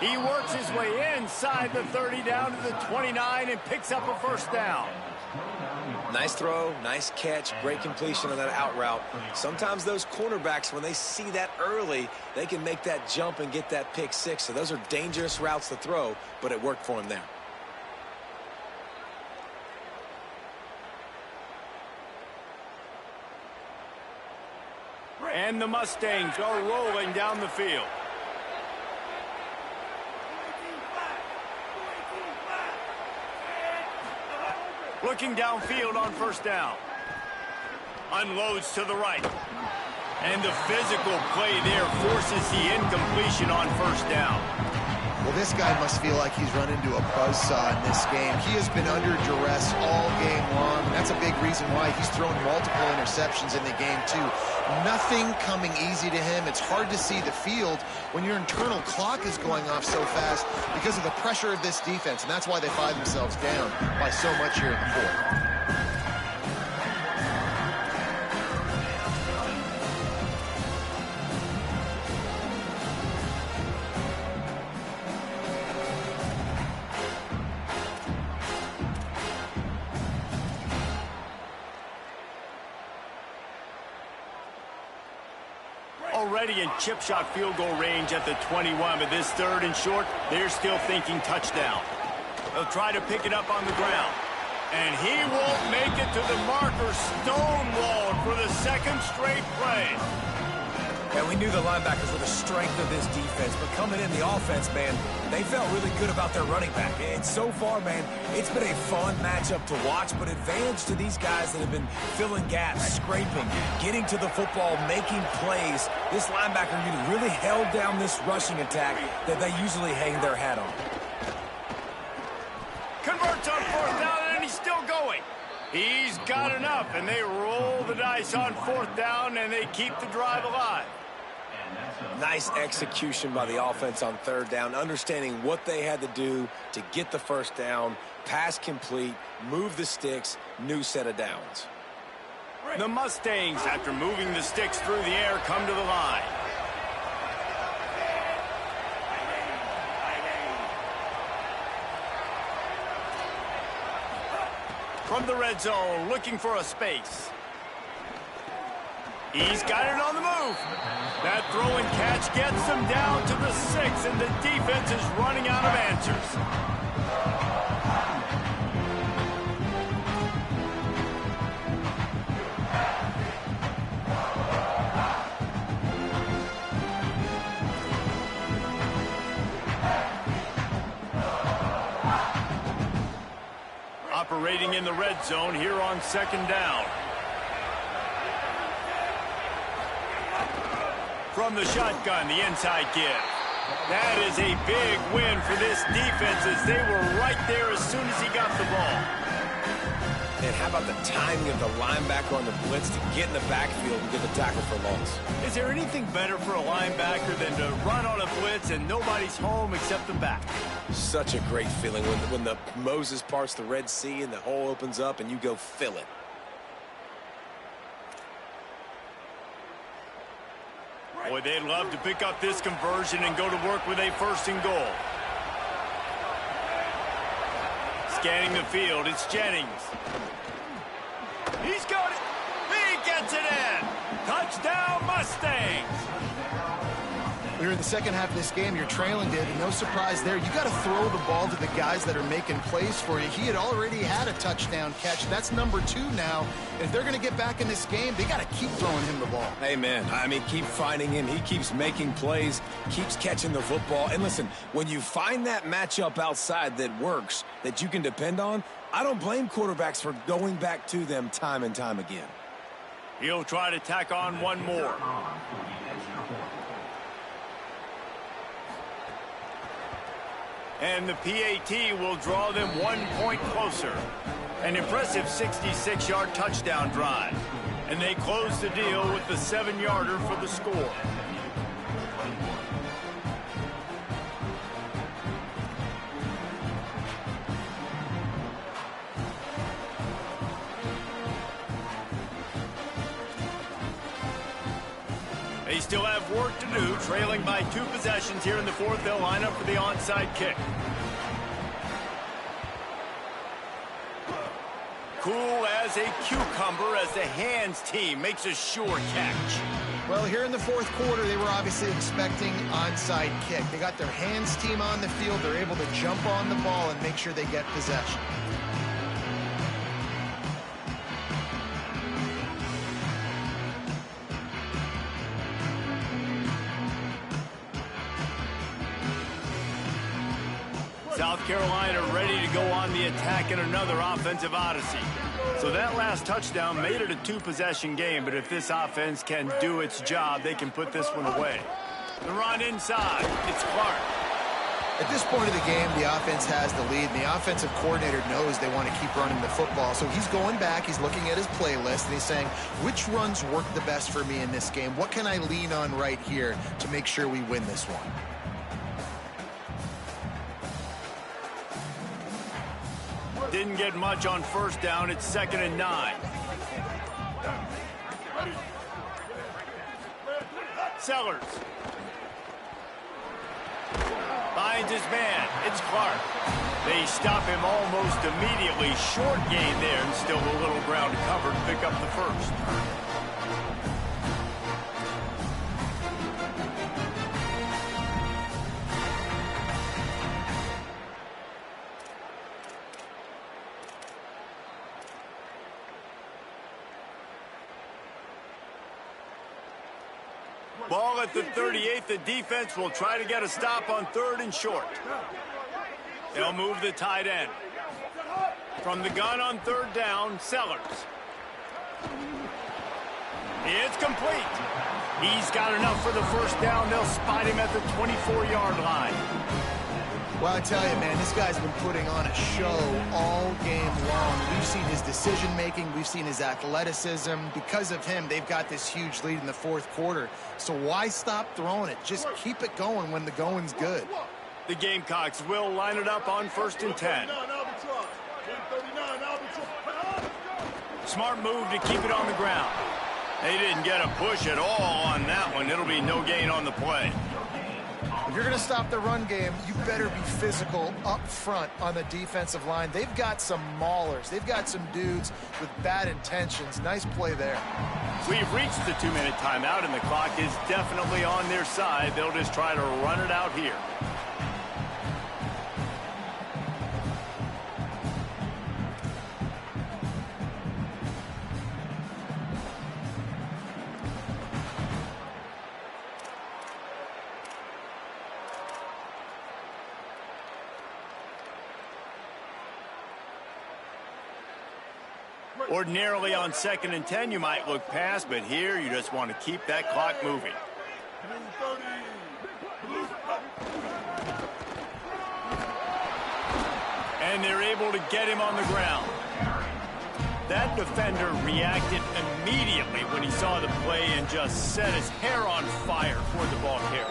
He works his way inside the 30 down to the 29 and picks up a 1st down. Nice throw, nice catch, great completion on that out route. Sometimes those cornerbacks, when they see that early, they can make that jump and get that pick 6. So those are dangerous routes to throw, but it worked for him there. And the Mustangs are rolling down the field. Looking downfield on 1st down. Unloads to the right. And the physical play there forces the incompletion on 1st down. Well, this guy must feel like he's run into a buzzsaw in this game. He has been under duress all game long, and that's a big reason why he's thrown multiple interceptions in the game, too. Nothing coming easy to him. It's hard to see the field when your internal clock is going off so fast because of the pressure of this defense, and that's why they find themselves down by so much here in the 4th. Already in chip shot field goal range at the 21, but this 3rd and short, they're still thinking touchdown. They'll try to pick it up on the ground. And he won't make it to the marker, stonewalled for the 2nd straight play. And we knew the linebackers were the strength of this defense, but coming in the offense, man, they felt really good about their running back. And so far, man, it's been a fun matchup to watch, but advantage to these guys that have been filling gaps, scraping, getting to the football, making plays. This linebacker really held down this rushing attack that they usually hang their hat on. Converts on 4th down, and he's still going. He's got enough, and they roll the dice on 4th down, and they keep the drive alive. Nice execution by the offense on 3rd down, understanding what they had to do to get the 1st down, pass complete, move the sticks, new set of downs. The Mustangs, after moving the sticks through the air, come to the line. from the red zone, looking for a space. He's got it on the move. That throw and catch gets them down to the 6, and the defense is running out of answers. Operating in the red zone here on 2nd down. From the shotgun, the inside give. That is a big win for this defense as they were right there as soon as he got the ball. And how about the timing of the linebacker on the blitz to get in the backfield and get the tackle for loss? Is there anything better for a linebacker than to run on a blitz and nobody's home except the back? Such a great feeling when the Moses parts the Red Sea and the hole opens up and you go fill it. Boy, they'd love to pick up this conversion and go to work with a 1st and goal. Scanning the field, it's Jennings. He's got it. He gets it in. Touchdown, Mustangs. We're in the second half of this game. You're trailing, David. No surprise there. You got to throw the ball to the guys that are making plays for you. He had already had a touchdown catch. That's number 2 now. And if they're going to get back in this game, they got to keep throwing him the ball. Amen. I mean, keep finding him. He keeps making plays, keeps catching the football. And listen, when you find that matchup outside that works, that you can depend on, I don't blame quarterbacks for going back to them time and time again. He'll try to tack on one more. And the PAT will draw them 1 point closer. An impressive 66-yard touchdown drive. And they close the deal with the 7-yarder for the score. They still have work to do, trailing by 2 possessions here in the 4th. They'll line up for the onside kick. Cool as a cucumber as the hands team makes a sure catch. Well, here in the 4th quarter, they were obviously expecting onside kick. They got their hands team on the field. They're able to jump on the ball and make sure they get possession. South Carolina ready to go on the attack in another offensive odyssey. So that last touchdown made it a 2-possession game, but if this offense can do its job, they can put this one away. The run inside. It's Clark. At this point of the game, the offense has the lead, and the offensive coordinator knows they want to keep running the football. So he's going back, he's looking at his playlist, and he's saying, which runs work the best for me in this game? What can I lean on right here to make sure we win this one? Didn't get much on 1st down. It's 2nd and 9. Sellers. Finds his man. It's Clark. They stop him almost immediately. Short gain there, and still a little ground to cover to pick up the 1st. Ball at the 38. The defense will try to get a stop on 3rd and short. They'll move the tight end. From the gun on 3rd down, Sellers. It's complete. He's got enough for the 1st down. They'll spot him at the 24-yard line. Well, I tell you, man, this guy's been putting on a show all game long. We've seen his decision-making. We've seen his athleticism. Because of him, they've got this huge lead in the 4th quarter. So why stop throwing it? Just keep it going when the going's good. The Gamecocks will line it up on 1st and 10. Smart move to keep it on the ground. They didn't get a push at all on that one. It'll be no gain on the play. If you're going to stop the run game, you better be physical up front on the defensive line. They've got some maulers. They've got some dudes with bad intentions. Nice play there. We've reached the 2-minute timeout, and the clock is definitely on their side. They'll just try to run it out here. Ordinarily on 2nd and 10, you might look past, but here you just want to keep that clock moving. And they're able to get him on the ground. That defender reacted immediately when he saw the play and just set his hair on fire toward the ball carrier.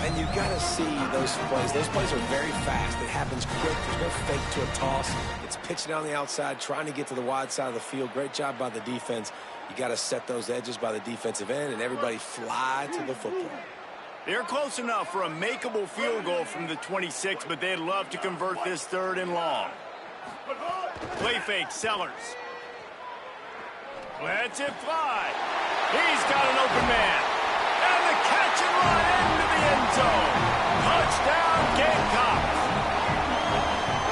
And you got to see those plays. Those plays are very fast. It happens quick. There's no fake to a toss. It's pitching on the outside, trying to get to the wide side of the field. Great job by the defense. You got to set those edges by the defensive end, and everybody fly to the football. They're close enough for a makeable field goal from the 26, but they'd love to convert this 3rd and long. Play fake, Sellers. Lets it fly. He's got an open man. And the catch and run into the end zone. Touchdown, Gamecocks.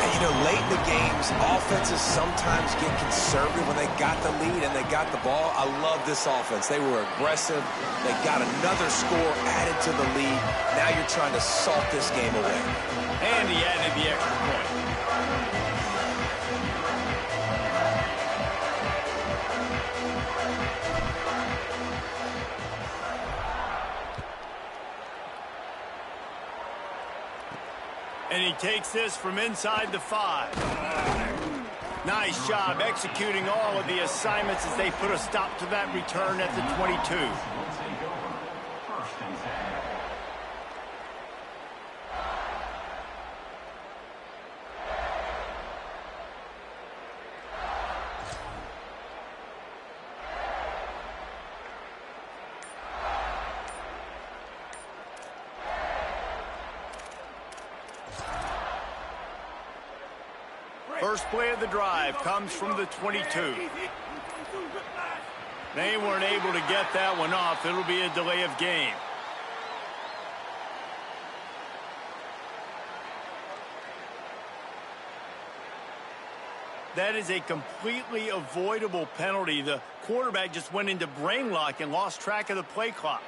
And, you know, late in the games, offenses sometimes get conservative when they got the lead and they got the ball. I love this offense. They were aggressive. They got another score added to the lead. Now you're trying to salt this game away. And he added the extra point. And he takes this from inside the 5. Nice job executing all of the assignments as they put a stop to that return at the 22. First play of the drive comes from the 22. They weren't able to get that one off. It'll be a delay of game. That is a completely avoidable penalty. The quarterback just went into brain lock and lost track of the play clock.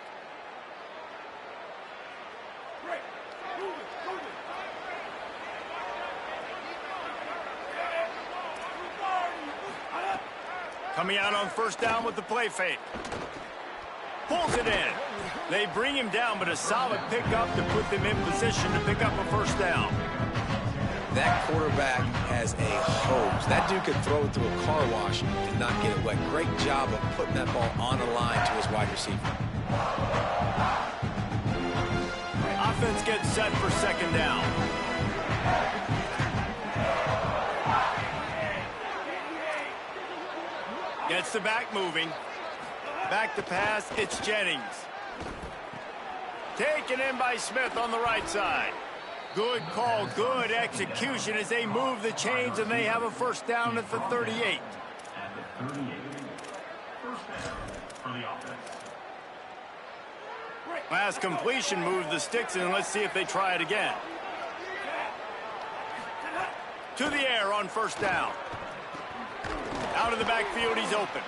Coming out on 1st down with the play fake. Pulls it in. They bring him down, but a solid pickup to put them in position to pick up a 1st down. That quarterback has a hose. That dude could throw it through a car wash and not get it wet. Great job of putting that ball on the line to his wide receiver. Offense gets set for 2nd down. Gets the back moving. Back to pass, it's Jennings. Taken in by Smith on the right side. Good call, good execution as they move the chains and they have a 1st down at the 38. At the 38. 1st down for the offense. Last completion moved the sticks in. Let's see if they try it again. To the air on 1st down. Out of the backfield, he's open.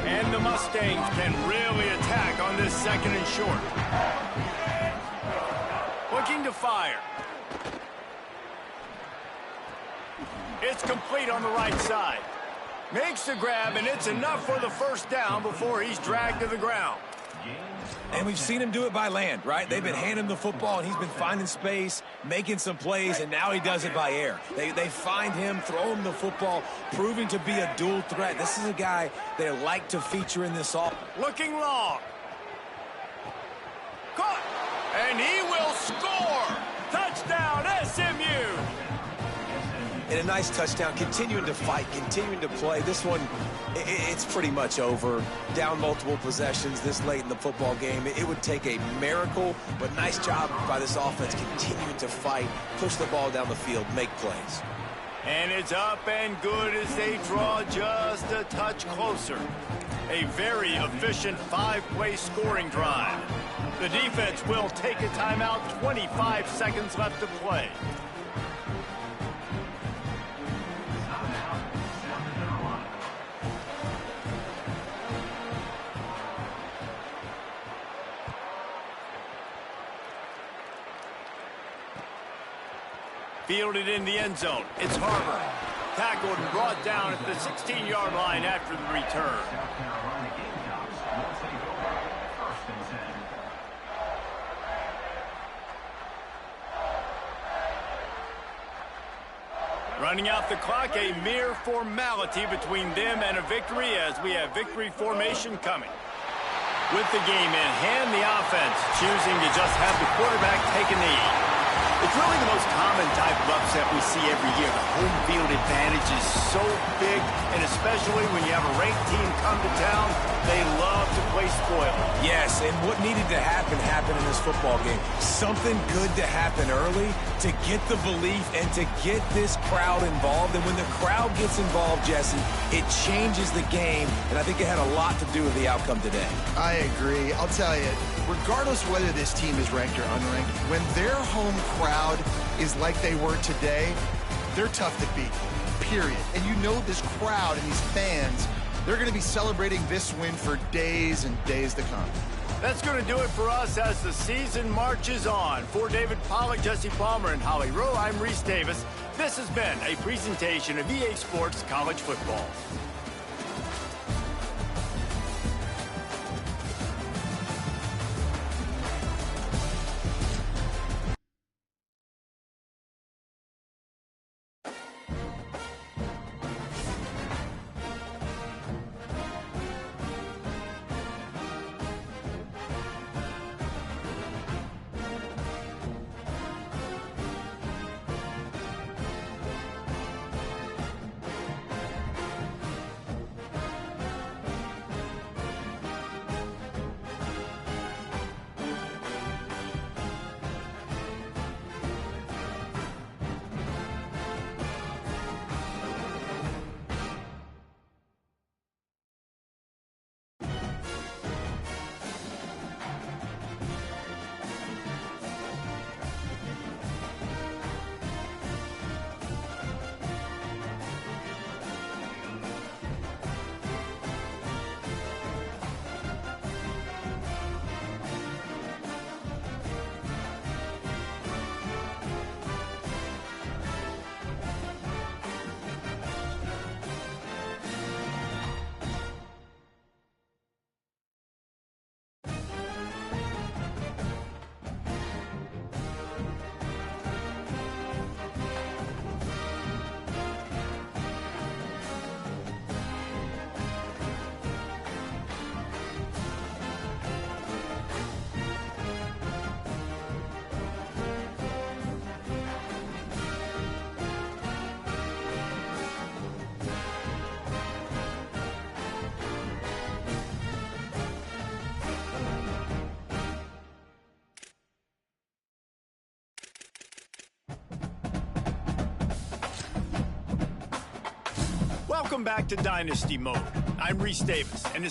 And the Mustangs can really attack on this 2nd and short. Looking to fire. It's complete on the right side. Makes the grab, and it's enough for the 1st down before he's dragged to the ground. And we've seen him do it by land, right? They've been handing him the football, and he's been finding space, making some plays, and now he does it by air. They find him, throw him the football, proving to be a dual threat. This is a guy they like to feature in this offense. Looking long. Caught. And he will score a nice touchdown, continuing to fight, continuing to play. This one, it's pretty much over. Down multiple possessions this late in the football game. It would take a miracle, but nice job by this offense continuing to fight, push the ball down the field, make plays. And it's up and good as they draw just a touch closer. A very efficient 5-play scoring drive. The defense will take a timeout, 25 seconds left to play. Fielded in the end zone. It's Harper. Tackled and brought down at the 16-yard line after the return. Running out the clock, a mere formality between them and a victory as we have victory formation coming. With the game in hand, the offense choosing to just have the quarterback take a knee. It's really the most common type of upset we see every year. The home field advantage is so big, and especially when you have a ranked team come to town, they love to play spoiler. Yes, and what needed to happen happened in this football game. Something good to happen early to get the belief and to get this crowd involved. And when the crowd gets involved, Jesse, it changes the game, and I think it had a lot to do with the outcome today. I agree. I'll tell you, regardless whether this team is ranked or unranked, when their home crowd is like they were today, they're tough to beat, period. And you know this crowd and these fans, they're going to be celebrating this win for days and days to come. That's going to do it for us as the season marches on. For David Pollack, Jesse Palmer, and Holly Rowe, I'm Reese Davis. This has been a presentation of EA Sports College Football. Welcome back to Dynasty Mode. I'm Reese Davis, and